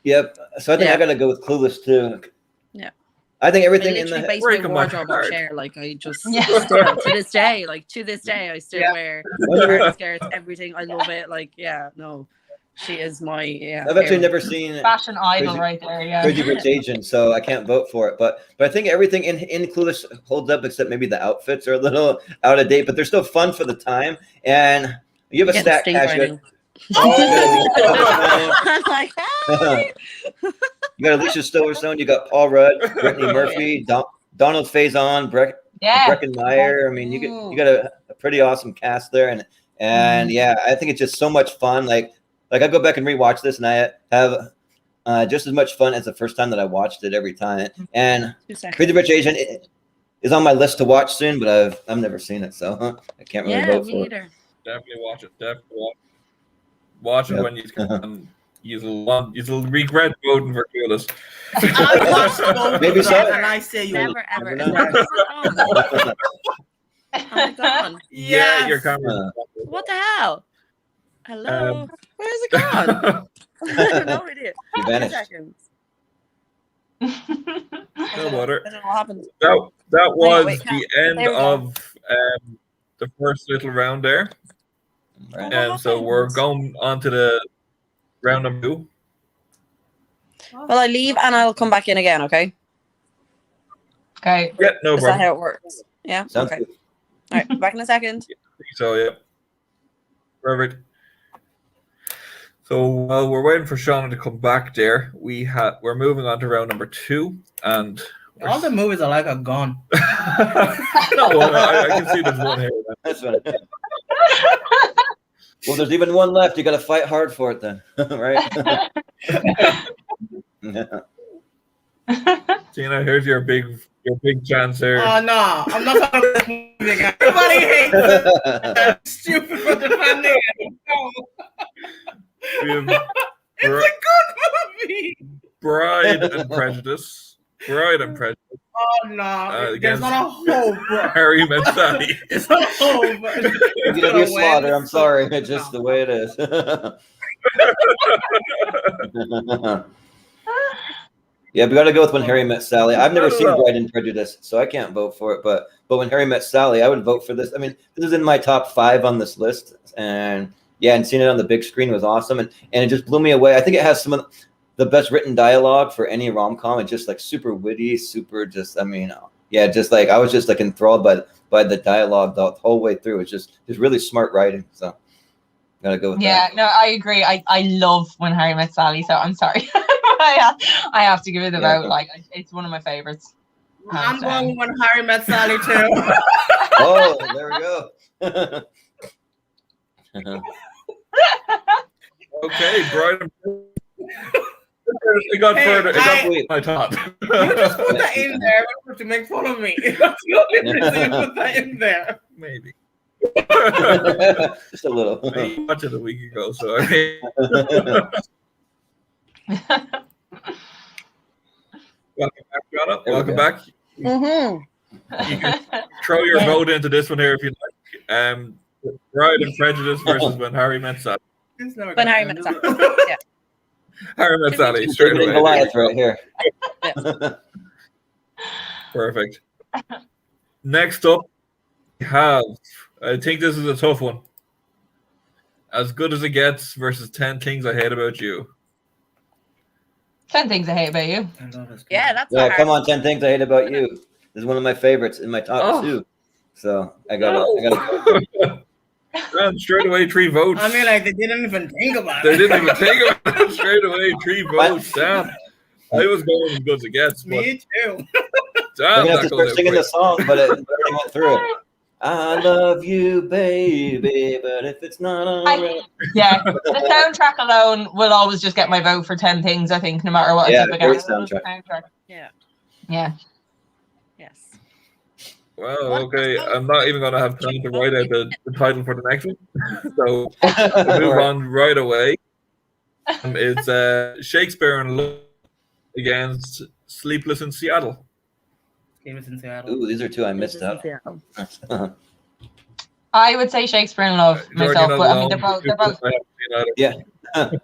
Yep. So I think I gotta go with Clueless too. Yeah. I think everything I in literally the base breaking my my wardrobe on heart. Cher. Like I just Yeah. still to this day, I still wear party skirts, everything. I love it. Like, no. She is my I've actually hero. never seen Fashion idol Crazy- right there. Yeah. Crazy Rich Asians, so I can't vote for it. But I think everything in Clueless holds up, except maybe the outfits are a little out of date, but they're still fun for the time. And you have a Getting stack stink cash. right now. Oh, I'm like, hey. you got Alicia Silverstone, you got Paul Rudd, Brittany Murphy, Donald Faison, Breckin Meyer. I mean, you got a pretty awesome cast there, and yeah, I think it's just so much fun. Like I go back and rewatch this, and I have just as much fun as the first time that I watched it every time. And Crazy Rich Asian is on my list to watch soon, but I've never seen it, so I can't really vote for it. Definitely watch it. Watch it when you can. You'll regret voting for Clueless. I watched both Maybe of so. them, and I say you Never ever. never Is that Oh my god. Yeah, Yes. your camera. What the hell? Hello. Where's it gone? I have no idea. You 2 vanished. seconds. No matter. I don't know what happened. That was wait, the there end we go. of the first little round there. Right. What So we're happened? going on to the round number 2. Well, I leave and I'll come back in again, okay? Okay. Yeah, no Is that problem. how it works? Yeah. Sounds Okay. good. All right. Back in a second. So yeah, perfect. So while we're waiting for Shauna to come back, we're moving on to round number 2, and All the movies are like a gun. no, I can see there's one here. That's right. Well, there's even one left. You got to fight hard for it then, right? Yeah. Tina, here's your big chance here. Oh no, I'm not talking about this movie again. Everybody hates it. Stupid for defending it. No. We have It's a good movie. Bride and Prejudice. Bride and Prejudice. Oh no, there's against not a hope, bro. Harry Met Sally. It's not a hope. You're gonna be slaughtered. I'm sorry. It's just the way it is. Yeah, we got to go with When Harry Met Sally. I've never seen Bride and Prejudice, so I can't vote for it. But When Harry Met Sally, I would vote for this. I mean, this is in my top 5 on this list, and yeah, and seeing it on the big screen was awesome, and it just blew me away. I think it has some of the best written dialogue for any rom-com. It's just like super witty, super just. I mean, yeah, just like I was just like enthralled by the dialogue the whole way through. It's just really smart writing. So gotta go with that. Yeah, no, I agree. I love When Harry Met Sally, so I'm sorry. I have to give it a vote. Like, it's one of my favorites. I'm going When Harry Met Sally too. Oh, there we go. Okay, Bride and it got further. It got my top. You just put that in there to make fun of me. That's the only reason you put that in there. Maybe. Just a little. I watched it a week ago, so I Welcome back, Shauna. Welcome back. Mm-hmm. You can throw your vote into this one here if you like. Bride and Prejudice versus When Harry Met Sally. When Harry Met Sally. Yeah. Harry Met Sally, straight away. Goliath right here. Perfect. Next up, we have, I think this is a tough one. As Good as It Gets versus 10 Things I Hate About You. 10 Things I Hate About You. Yeah, that's Yeah, come on, 10 Things I Hate About You. This is one of my favorites in my top 2. So I gotta go. And straight away 3 votes. I mean, like, they didn't even think about They it. didn't even think about it. Straight away 3 votes. Damn. I was going as good as it gets. But Me too. damn, I'm gonna have that to goes start out singing quick. the song, but it already went through it. I love you, baby, but if it's not alright. Yeah, the soundtrack alone will always just get my vote for 10 Things, I think, no matter what. Yeah, I great get. soundtrack. Yeah. Yeah. Yes. Well, okay. I'm not even going to have time to write out the title for the next one. So we'll move on right away. It's Shakespeare in Love against Sleepless in Seattle. Ooh, these are 2 I missed out. I would say Shakespeare in Love myself, but I mean, they're both. Yeah. Well,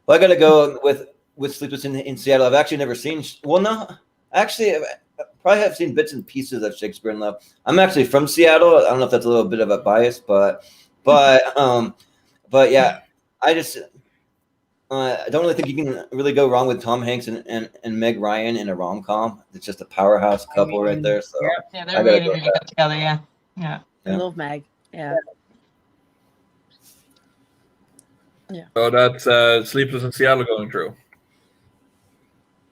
I gotta go with Sleepless in Seattle. I've actually never seen. Well, no, actually, I probably have seen bits and pieces of Shakespeare in Love. I'm actually from Seattle. I don't know if that's a little bit of a bias, but yeah, I just I don't really think you can really go wrong with Tom Hanks and Meg Ryan in a rom-com. It's just a powerhouse couple right there. So yeah, they're really good together. Yeah. I love Meg. Yeah. Yeah. So that's Sleepless in Seattle going through.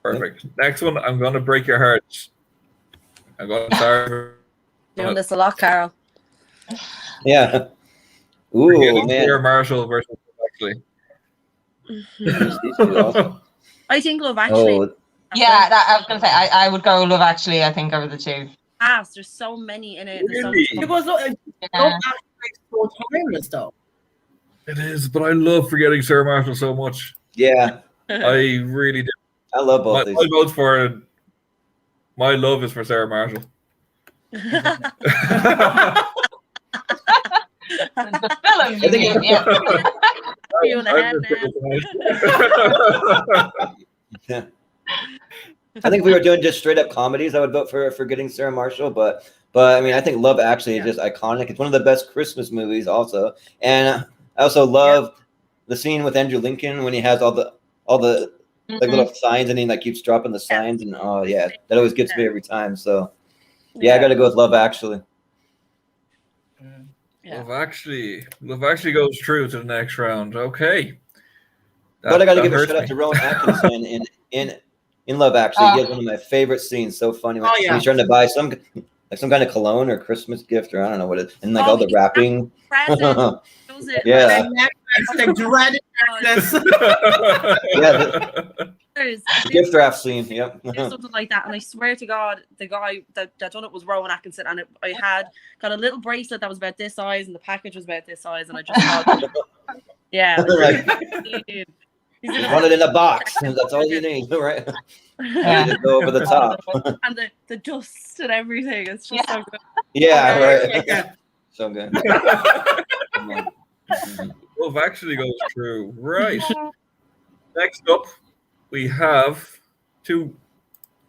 Perfect. Next one, I'm going to break your hearts. I'm going to start. Doing this a lot, Carol. yeah. Ooh, man. Sarah Marshall versus actually. I think Love Actually. Oh, Yeah, I was going to say, I would go Love Actually, I think, over the 2. There's so many in it. Really? Because Love Actually is so timeless, though. It is, but I love Forgetting Sarah Marshall so much. yeah. I really do. I love both these. My vote's for. My love is for Sarah Marshall. The film, you mean, yeah. You in the head now. Yeah. I think if we were doing just straight up comedies, I would vote for Forgetting Sarah Marshall. But I mean, I think Love Actually is just iconic. It's one of the best Christmas movies, also. And I also love the scene with Andrew Lincoln when he has all the like little signs, and he like keeps dropping the signs, and oh yeah, that always gets me every time. So yeah, I got to go with Love Actually. Love Actually goes through to the next round. Okay. But I got to give a shout out to Rowan Atkinson in Love Actually. He has one of my favorite scenes. So funny when he's trying to buy some kind of cologne or Christmas gift, or I don't know what it is, and like all the wrapping. Yeah. The dreaded The gift wrap scene. Yep. Something like that, and I swear to God, the guy that done it was Rowan Atkinson, and I had got a little bracelet that was about this size, and the package was about this size, and I just thought, yeah. You want it in a box, and that's all you need, right? Yeah. Just go over the top. And the dust and everything. It's just so good. Yeah, right. So good. Love Actually goes through. Right. Next up, we have two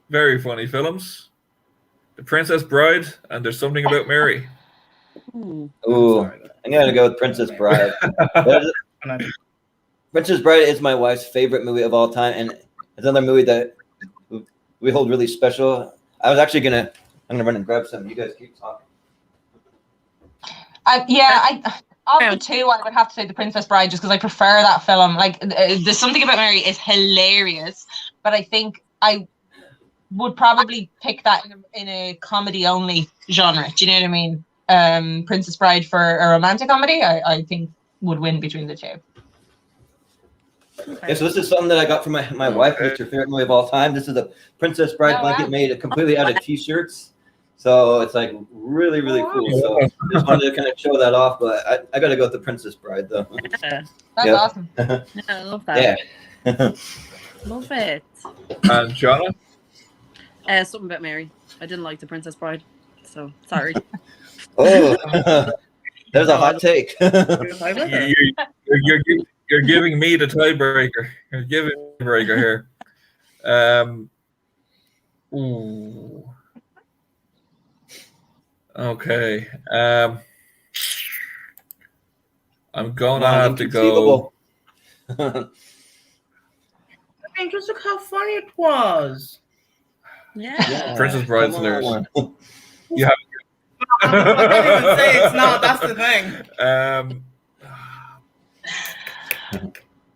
very funny films. The Princess Bride and There's Something About Mary. Ooh, I'm going to go with Princess Bride. Princess Bride is my wife's favorite movie of all time, and it's another movie that we hold really special. I'm gonna run and grab some. You guys keep talking. Of the two, I would have to say The Princess Bride, just because I prefer that film. Like, There's Something About Mary is hilarious, but I think I would probably pick that in a comedy only genre. Do you know what I mean? Princess Bride for a romantic comedy, I think would win between the two. Yeah, so this is something that I got from my wife. It's her favorite movie of all time. This is a Princess Bride blanket made completely out of t-shirts. So it's like really, really cool. So just wanted to kind of show that off, but I got to go with The Princess Bride though. That's awesome. Yeah, I love that. Yeah. Love it. And Shauna? Something About Mary. I didn't like The Princess Bride, so sorry. Oh, there's a hot take. You're giving me the tiebreaker. You're giving me the tiebreaker here. Ooh. Okay. I'm gonna have to go. I mean, just look how funny it was. Yeah. Princess Bride's hilarious. You have. I can't even say it's not. That's the thing.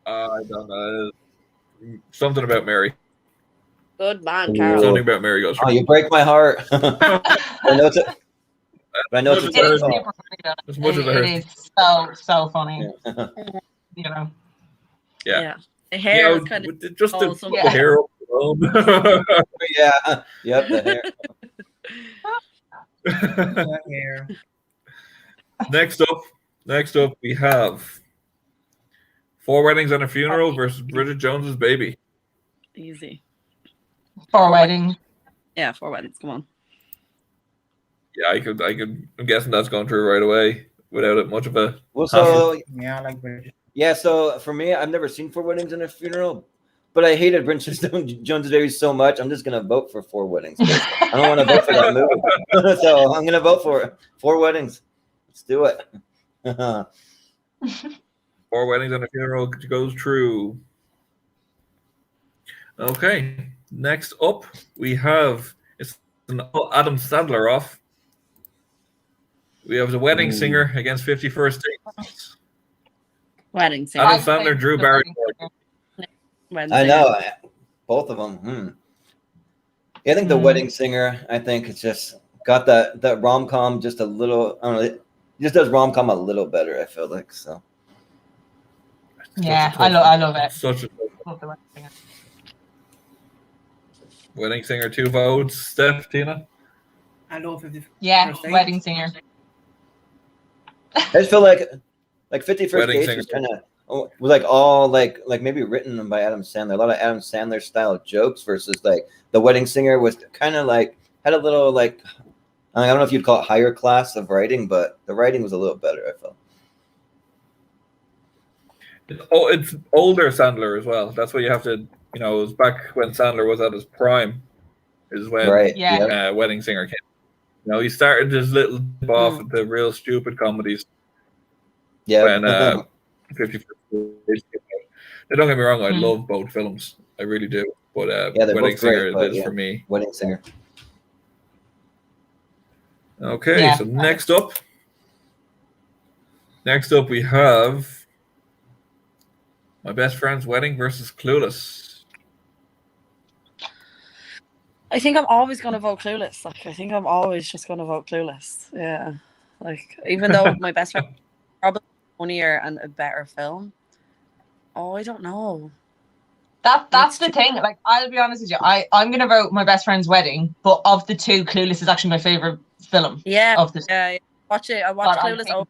I don't know. Something About Mary. Good man, Carol. Something About Mary goes. Oh, you break my heart. I know it's It is super funny. It is so funny. Yeah. You know. Yeah. The hair is kind of just the yeah. hair up alone. Yeah. Yep. The hair. Next up, we have Four Weddings and a Funeral versus Bridget Jones's Baby. Easy. Four Weddings. Yeah, Four Weddings. Come on. Yeah, I could. I'm guessing that's going through right away without it much of a. Well, so yeah, I like Bridget. Yeah, so for me, I've never seen Four Weddings and a Funeral, but I hated Bridget Jones's Baby so much. I'm just gonna vote for Four Weddings. I don't want to vote for that movie, so I'm gonna vote for it. Four Weddings. Let's do it. Four Weddings and a Funeral goes true. Okay, next up we have it's an Adam Sandler off. We have The Wedding Singer against 50 First Dates. Wedding Singer. Adam Sandler, Drew Barrymore. I know, both of them. Yeah, I think The Wedding Singer. I think it's just got that rom-com just a little. I don't know. It just does rom-com a little better. I feel like so. Yeah, I love it. Such a Love The Wedding Singer. Wedding Singer, 2 votes. Steph, Tina. I love it. Yeah, Wedding Singer. I just feel like 50 First Wedding Dates Singer. was kind of like all like maybe written by Adam Sandler. A lot of Adam Sandler style jokes versus like The Wedding Singer was kind of like had a little like I don't know if you'd call it higher class of writing, but the writing was a little better. I felt. It's older Sandler as well. That's what you have to. It was back when Sandler was at his prime. Is when Wedding Singer came. He started his little dip off with the real stupid comedies. Yeah. When 50 First Dates came out. Now, don't get me wrong, I love both films. I really do. But they're Wedding both great, Singer but is for me. Wedding Singer. Okay, Yeah. so next up we have My Best Friend's Wedding versus Clueless. I think I'm always going to vote Clueless. Like, I think I'm always just going to vote Clueless. Yeah. Like, even though My Best Friend is probably funnier and a better film. Oh, I don't know. That's the thing. Like, I'll be honest with you. I'm gonna vote My Best Friend's Wedding, but of the two, Clueless is actually my favorite film. Yeah. Of the Yeah. Watch it. I watched Clueless over.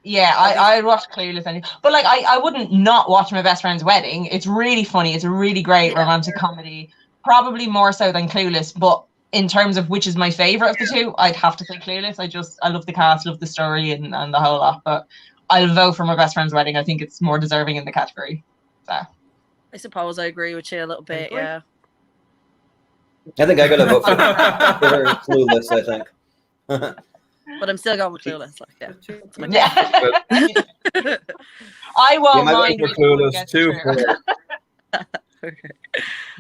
Yeah, I watched Clueless, but like I wouldn't not watch My Best Friend's Wedding. It's really funny. It's a really great romantic comedy. Probably more so than Clueless, but in terms of which is my favorite of the two, I'd have to say Clueless. I love the cast, love the story, and the whole lot. But I'll vote for My Best Friend's Wedding. I think it's more deserving in the category. So I suppose I agree with you a little bit. Yeah. I think I got to vote for Clueless. I think. But I'm still going with Clueless. Like, yeah. I won't mind for Clueless too.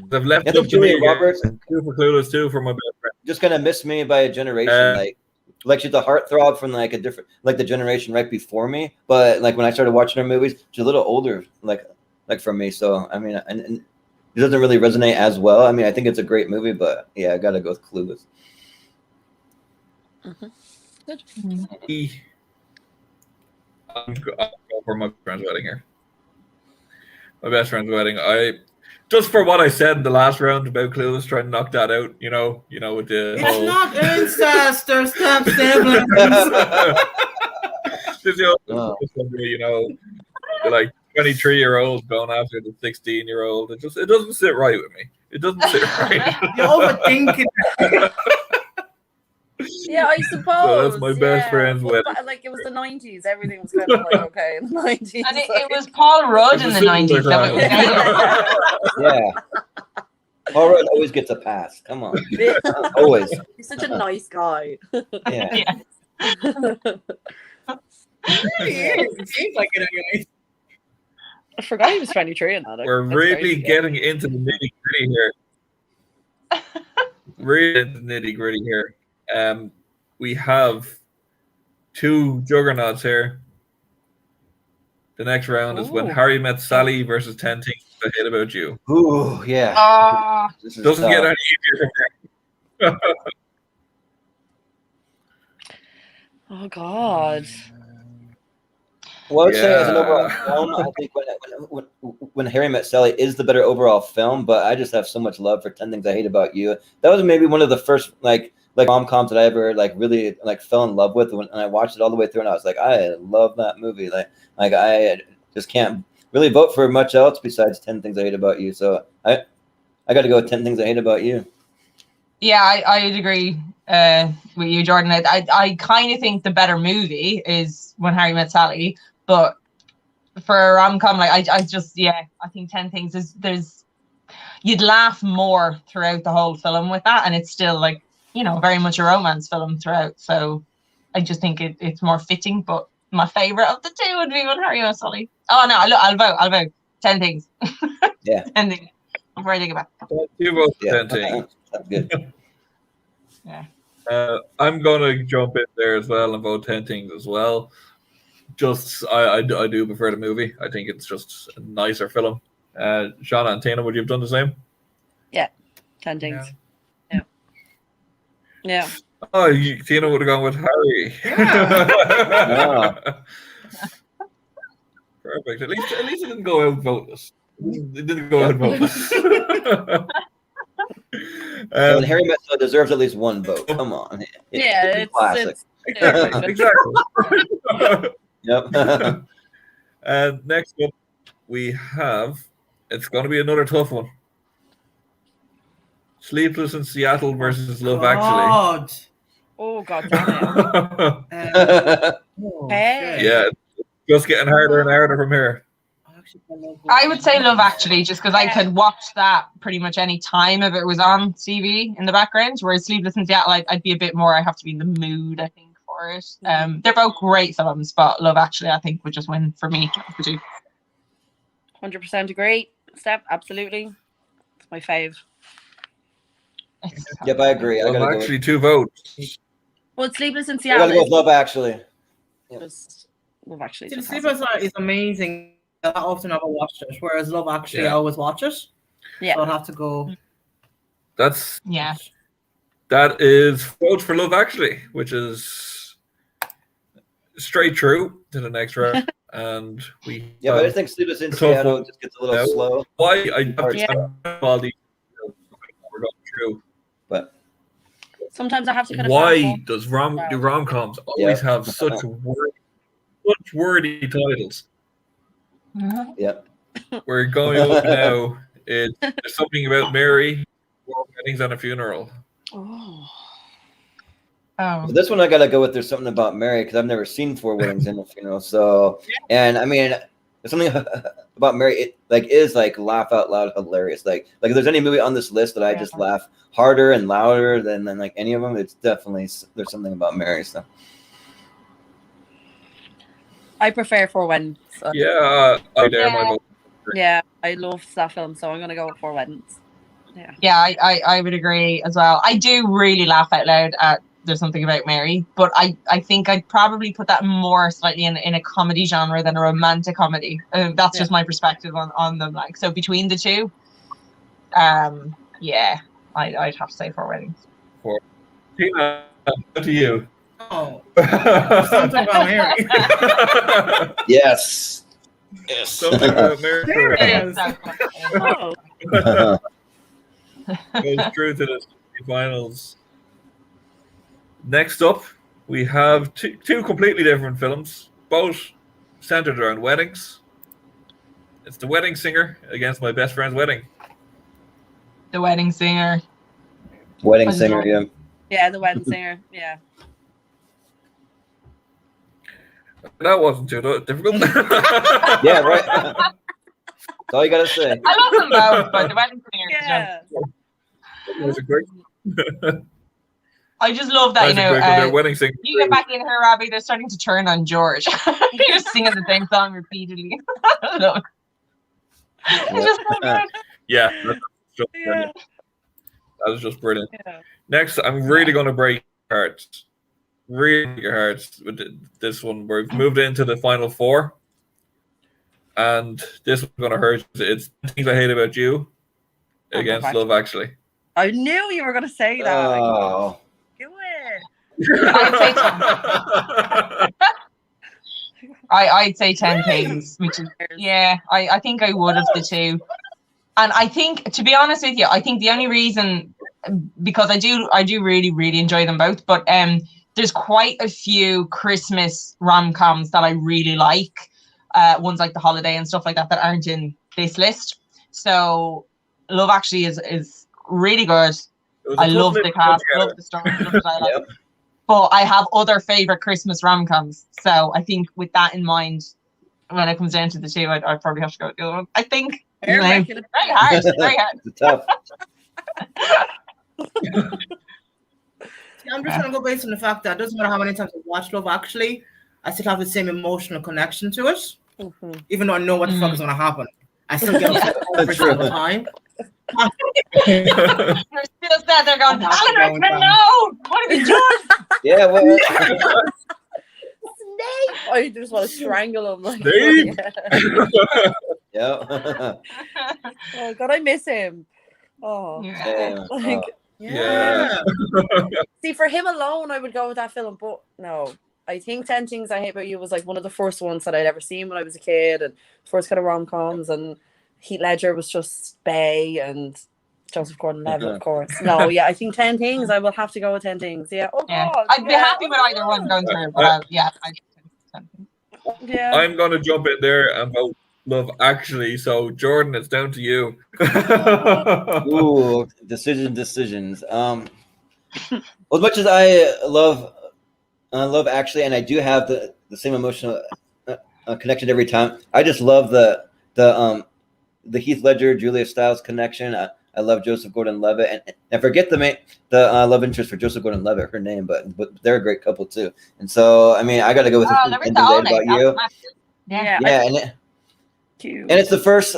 They've left up to me. Roberts. Two for Clueless, two for My Best Friend. Just gonna miss me by a generation. Like she's a heartthrob from like a different, like the generation right before me. But like when I started watching her movies, she's a little older, like for me. So I mean, and it doesn't really resonate as well. I mean, I think it's a great movie, but yeah, I gotta go with Clueless. Good. I'll go for My Best Friend's Wedding here. My Best Friend's Wedding. Just for what I said in the last round about Clueless, trying to knock that out, you know, with the it's whole... not incest or step siblings. Like 23-year-old going after the 16-year-old. It doesn't sit right with me. It doesn't sit right. You're overthinking it. Yeah, I suppose. So that's My Best Friend's Wedding. Like, it was the 90s. Everything was kind of like okay in the 90s. And it was Paul Rudd in the 90s. Yeah. Paul Rudd always gets a pass. Come on. Yeah. Always. He's such a nice guy. Yeah. It seems like it anyway. I forgot he was 23 in that. We're really getting into the nitty-gritty here. Really into the nitty-gritty here. We have two juggernauts here. The next round is When Harry Met Sally versus 10 Things I Hate About You. Ooh, yeah. Doesn't get any easier from there. Oh God. Well, I would say as an overall film, I think when Harry Met Sally is the better overall film, but I just have so much love for 10 Things I Hate About You. That was maybe one of the first like rom-coms that I ever really fell in love with, and I watched it all the way through, and I was like, I love that movie. Like I just can't really vote for much else besides 10 Things I Hate About You. So I got to go with 10 Things I Hate About You. Yeah, I'd agree with you, Jordan. I kind of think the better movie is When Harry Met Sally, but for a rom-com, I think 10 Things is you'd laugh more throughout the whole film with that, and it's still very much a romance film throughout. So I just think it's more fitting. But my favorite of the two would be When Harry Met Sally. Oh no, I'll vote 10 Things. Yeah, 10 Things. Before I think about it. You vote 10 Things. That's good. Yeah. I'm gonna jump in there as well and vote 10 Things as well. Just I do prefer the movie. I think it's just a nicer film. Shauna and Tina, would you have done the same? Yeah, 10 Things. Yeah. Oh, Tina would have gone with Harry. Yeah. Perfect. At least it didn't go out voteless. It didn't go out voteless. And Harry Met Sally deserves at least one vote. Come on. It's a classic. Exactly. Yep. And next up, we have. It's going to be another tough one. Sleepless in Seattle versus Love Actually. Oh God damn it. Hey. Yeah, it's just getting harder and harder from here. I would say Love Actually, just because I could watch that pretty much any time if it was on TV in the background. Whereas Sleepless in Seattle, I'd be a bit more. I have to be in the mood, I think, for it. They're both great films, but Love Actually, I think, would just win for me. 100% agree, Steph. Absolutely. my fave. Yep, I agree. I Love gotta Actually, 2 votes. Well, Sleepless in I Seattle. gotta go with Love Actually. Just Love Actually. See, Just Sleepless in Seattle is amazing. I often never watched it, whereas Love Actually, I always watch it. Yeah. So I'd have to go. That is vote for Love Actually, which is straight through to the next round. And we but I just think Sleepless in Seattle just gets a little slow. Why I have to all these we're going through. But sometimes I have to kind of why does rom-coms always have such wordy titles? Yep. We're going over now. There's something about Mary, 4 weddings and a funeral. So this one I gotta go with There's Something About Mary because I've never seen 4 weddings and a funeral. So, and I mean, there's something about Mary. It is laugh out loud hilarious. Like if there's any movie on this list that I just laugh harder and louder than like any of them, it's definitely There's Something About Mary. So I prefer 4 Weddings. Yeah, I love that film, so I'm gonna go with 4 Weddings. Yeah, I would agree as well. I do really laugh out loud at There's Something About Mary, but I think I'd probably put that more slightly in a comedy genre than a romantic comedy. That's just my perspective on them. Like, so between the two, I'd have to say 4 Weddings. Tina, to you. Oh, Something About Mary. Yes. Something About Mary. Goes through to the finals. Next up, we have two completely different films, both centered around weddings. It's The Wedding Singer against My Best Friend's Wedding. The Wedding Singer. Wedding Singer, yeah. Yeah, The Wedding Singer, yeah. That wasn't too difficult. Yeah, right. That's all you gotta say. I love them both, but The Wedding Singer. Yeah. It was a great. I just love that, Wedding Singer. You get back in here, Robbie, they're starting to turn on George. You're singing the same song repeatedly. I love it. It's just so good. Yeah, that was just brilliant. Yeah. Next, I'm really going to break your hearts. Really your hearts with this one. We've moved into the final 4. And this one's going to hurt. It's Things I Hate About You against Love Actually. I knew you were going to say that. Oh. Do it. I'd say 10 Things, which is, I think I would of the two. And I think, to be honest with you, I think the only reason, because I do really, really enjoy them both, but there's quite a few Christmas rom-coms that I really like, ones like The Holiday and stuff like that aren't in this list. So Love Actually is really good. I love the cast, love the story, love the dialogue. Yep. But I have other favorite Christmas rom-coms. So I think with that in mind, when it comes down to the two, I'd probably have to go with the other one. I think very hard. Very hard. It's tough. I'm just gonna go based on the fact that it doesn't matter how many times I watch Love Actually, I still have the same emotional connection to it. Mm-hmm. Even though I know what the fuck is gonna happen, I still get upset every single time. You're still sat there going, Eleanor, no! What have you done? Yeah, well. Snape! Oh, you just want to strangle him. Like, Snape! Yeah. Oh, God, I miss him. Oh. Yeah. Like, yeah. See, for him alone, I would go with that film, but no. I think 10 Things I Hate About You was like one of the first ones that I'd ever seen when I was a kid, and first kind of rom-coms, and Heath Ledger was just Bay, and Joseph Gordon-Levitt, of course. No, yeah, I think 10 Things. I will have to go with 10 Things. Yeah. Oh, God. I'd be happy with either one going through, but yeah. Yeah. I'm going to jump in there and vote Love Actually. So, Jordan, it's down to you. Ooh, decisions. As much as I love Actually, and I do have the same emotional connection every time. I just love the Heath Ledger Julia Stiles connection. I love Joseph Gordon-Levitt, and forget the love interest for Joseph Gordon-Levitt, her name, but they're a great couple too. And so, I mean, I got to go with Things I Hate About You. Yeah. And it's the first.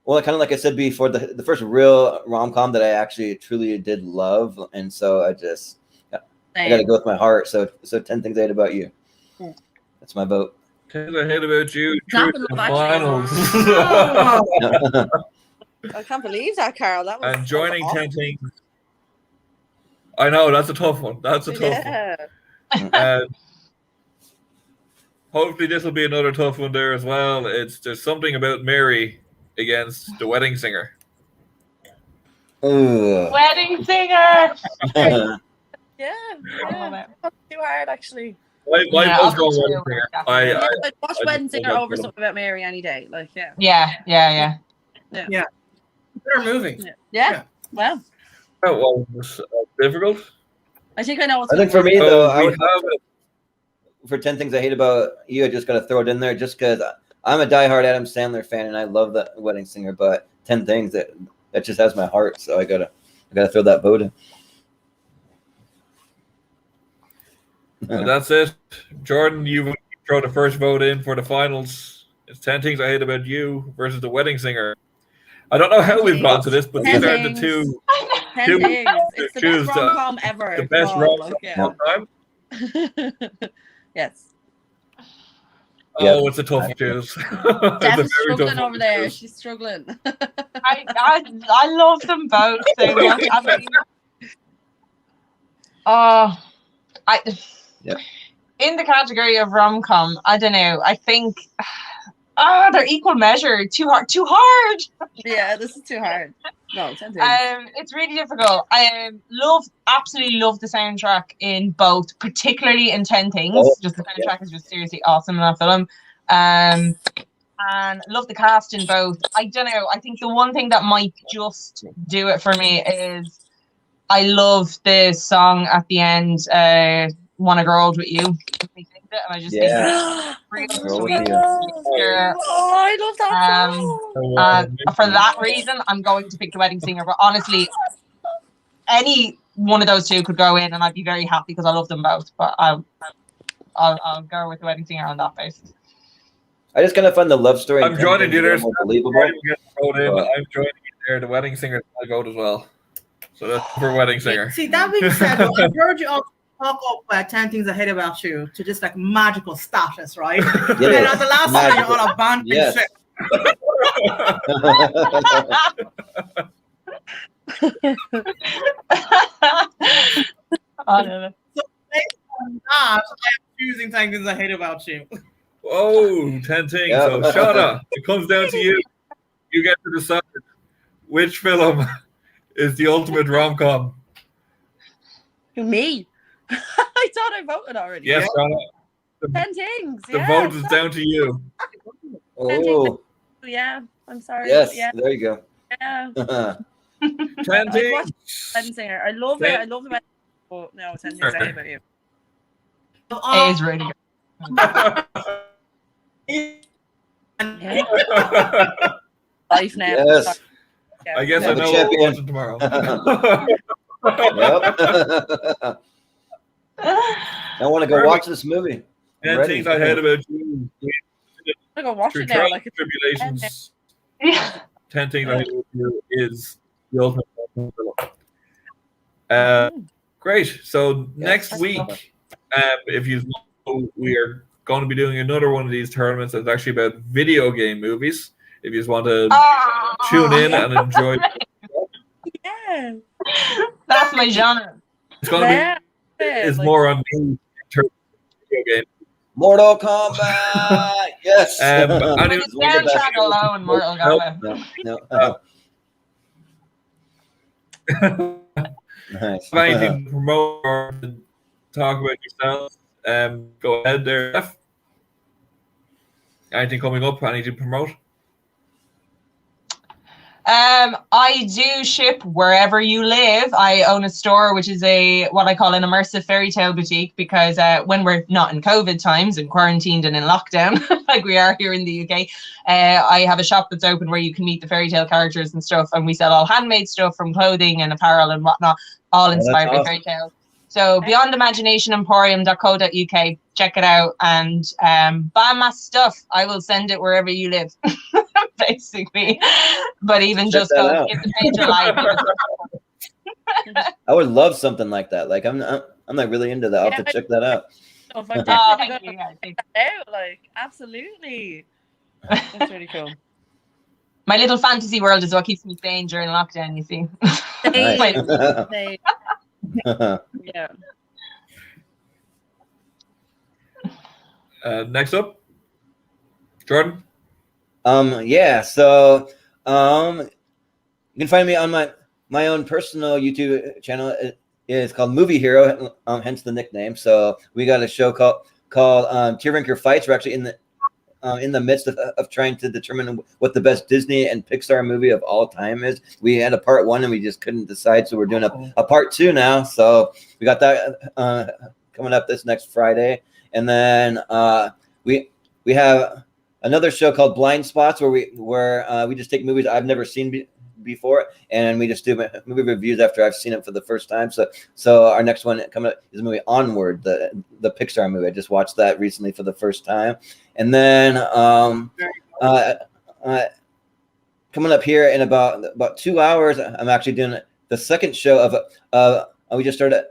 Well, kind of like I said before, the first real rom-com that I actually truly did love, and so I got to go with my heart. So 10 Things I Hate About You. That's my vote. 10 Things I Hate About You. Not True to the the Finals. finals. I can't believe that, Carol. That was And joining awesome. 10 Things. I know, that's a tough one. That's a tough one. Hopefully this will be another tough one there as well. There's something about Mary against The Wedding Singer. Wedding Singer. Yeah. Not too hard, actually. I was going Wedding Singer. I'd watch Wedding Singer over something about Mary any day. Like, Yeah. Better movie. Yeah. Well, That was difficult. I think I know what's I think for me, So though, we have it. for 10 Things I Hate About You, I just got to throw it in there just because I'm a diehard Adam Sandler fan and I love The Wedding Singer, but 10 Things, that just has my heart, so I gotta throw that vote in. And that's it. Jordan, you throw the first vote in for the finals. It's 10 Things I Hate About You versus The Wedding Singer. I don't know how we've got to this, but these are the two. 10 Things. It's the best rom-com ever. The best rom-com of all time. Yes. Oh, it's a tough choose. Steph is struggling over there. She's struggling. I love them both so much. I mean, in the category of rom-com, I don't know. I think they're equal measure. Too hard. Yeah, this is too hard. No, 10 Things. It's really difficult. I absolutely love the soundtrack in both, particularly in 10 Things. Just the soundtrack is just seriously awesome in that film. And love the cast in both. I don't know. I think the one thing that might just do it for me is I love the song at the end, "Wanna Grow Old with You." And I just think it's really sweet. Oh, I love that song. For that reason, I'm going to pick The Wedding Singer. But honestly, any one of those two could go in, and I'd be very happy because I love them both. But I'll go with The Wedding Singer on that basis. I just kind of find the love story. I'm joining you there. More believable. I'm joining you there. The Wedding Singer, I vote as well. So that's for Wedding Singer. See, that being said, I've heard you all talk up 10 Things I Hate About You to just like magical status, right? Yes. And then at the last one, you're on a band. Yes. I love it. So based on that, I'm choosing 10 Things I Hate About You. Oh, 10 Things. Yeah. So, Shauna, it comes down to you. You get to decide which film is the ultimate rom-com. Me? I thought I voted already. Yes, Shauna. 10 Things. The vote is down to you. Oh, Yeah, I'm sorry. yes. Yeah. There you go. Yeah. 10 Things. Wedding Singer. I love it. I love the wedding. Oh, no, 10 Things I Hate About You. It is really good. Life now. Yes. Yeah. I guess Yeah, I the know champion. what we're watching tomorrow. Yep. I want to go watch this movie. 10 Things I Hate About You. I'm gonna go watch Through it now. trials Like and tribulations, Yeah. 10 Things I Hate About You is the ultimate film. Great. So next week, if you know, we are going to be doing another one of these tournaments that's actually about video game movies. If you just want to tune in and enjoy, yeah. That's my genre. it's going to be. It's more on me in terms of video game. Mortal Kombat. Yes. And With it's the soundtrack alone, Mortal Kombat. No. Nice. If anything to promote or to talk about yourself, go ahead there. Steph. Anything coming up? Anything to promote? I do ship wherever you live. I own a store, which is what I call an immersive fairy tale boutique, because when we're not in COVID times and quarantined and in lockdown, like we are here in the UK, I have a shop that's open where you can meet the fairy tale characters and stuff, and we sell all handmade stuff from clothing and apparel and whatnot, all inspired by fairy tales. So beyondimaginationemporium.co.uk, check it out and buy my stuff. I will send it wherever you live. basically. But even Check just that go out. give the page a like. I would love something like that. Like I'm not really into that. I'll have to check that out. I'm definitely Thank going you. to check that out. Like, absolutely. That's really cool. My little fantasy world is what keeps me sane during lockdown, you see. Same. Nice. Same. Yeah. Next up, Jordan. Yeah. So, you can find me on my own personal YouTube channel. It's called Movie Hero, hence the nickname. So we got a show called Tear Ranker Fights. We're actually in the midst of trying to determine what the best Disney and Pixar movie of all time is. We had a part 1 and we just couldn't decide, so we're doing a part 2 now. So we got that coming up this next Friday, and then we have another show called Blind Spots where we just take movies I've never seen before, and we just do movie reviews after I've seen it for the first time. So our next one coming up is the movie Onward, the Pixar movie. I just watched that recently for the first time. And then coming up here in about 2 hours, I'm actually doing the second show of we just started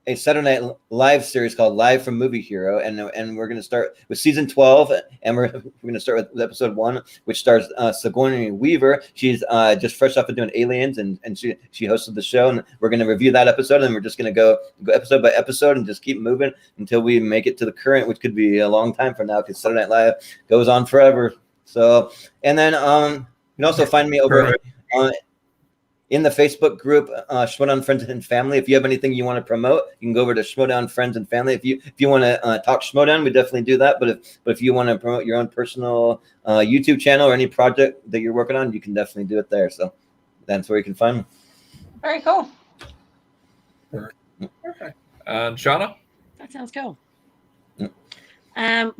a Saturday Night Live series called Live from Movie Hero, and we're going to start with season 12, and we're going to start with episode 1, which stars Sigourney Weaver. She's just fresh off of doing Aliens, and she hosted the show, and we're going to review that episode, and we're just going to go episode by episode and just keep moving until we make it to the current, which could be a long time from now because Saturday Night Live goes on forever. So, and then you can also find me over in the Facebook group, Schmodown Friends and Family. If you have anything you want to promote, you can go over to Schmodown Friends and Family. If you want to talk Schmodown, we definitely do that. But if you want to promote your own personal YouTube channel or any project that you're working on, you can definitely do it there. So that's where you can find me. Very cool. Perfect. And Shauna? That sounds cool. Well,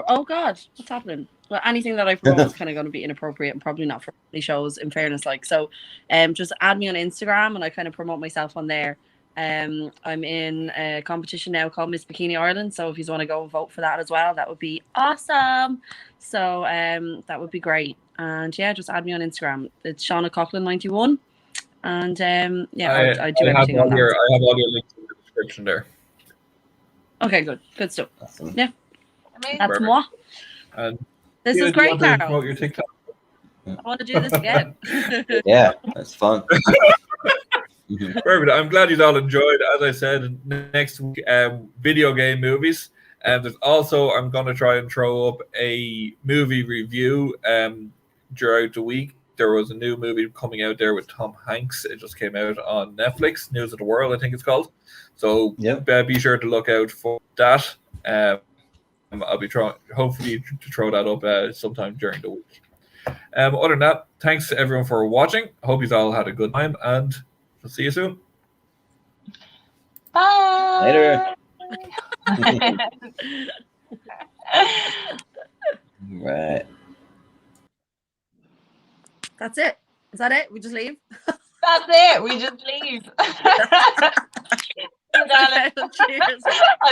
oh God, what's happening? Well, anything that I promote is kind of going to be inappropriate and probably not for any shows, in fairness. Like, so, just add me on Instagram and I kind of promote myself on there. I'm in a competition now called Miss Bikini Ireland. So if you want to go and vote for that as well, that would be awesome. So, that would be great. And yeah, just add me on Instagram. It's Shauna Coughlan 91. And yeah, I do everything on that. I have all your links in the description there. Okay, good stuff. Awesome. Yeah, Amazing. that's moi. And This is do you great, want to Carol. promote your TikTok? I want to do this again. Yeah, that's fun. Perfect. I'm glad you all enjoyed. As I said, next week, video game movies. And there's also, I'm going to try and throw up a movie review throughout the week. There was a new movie coming out there with Tom Hanks. It just came out on Netflix, News of the World, I think it's called. So be sure to look out for that. I'll be trying, hopefully, to throw that up sometime during the week. Other than that, thanks to everyone for watching. I hope you all had a good time, and we'll see you soon. Bye. Later. Right. That's it. Is that it? We just leave? That's it. We just leave. Cheers.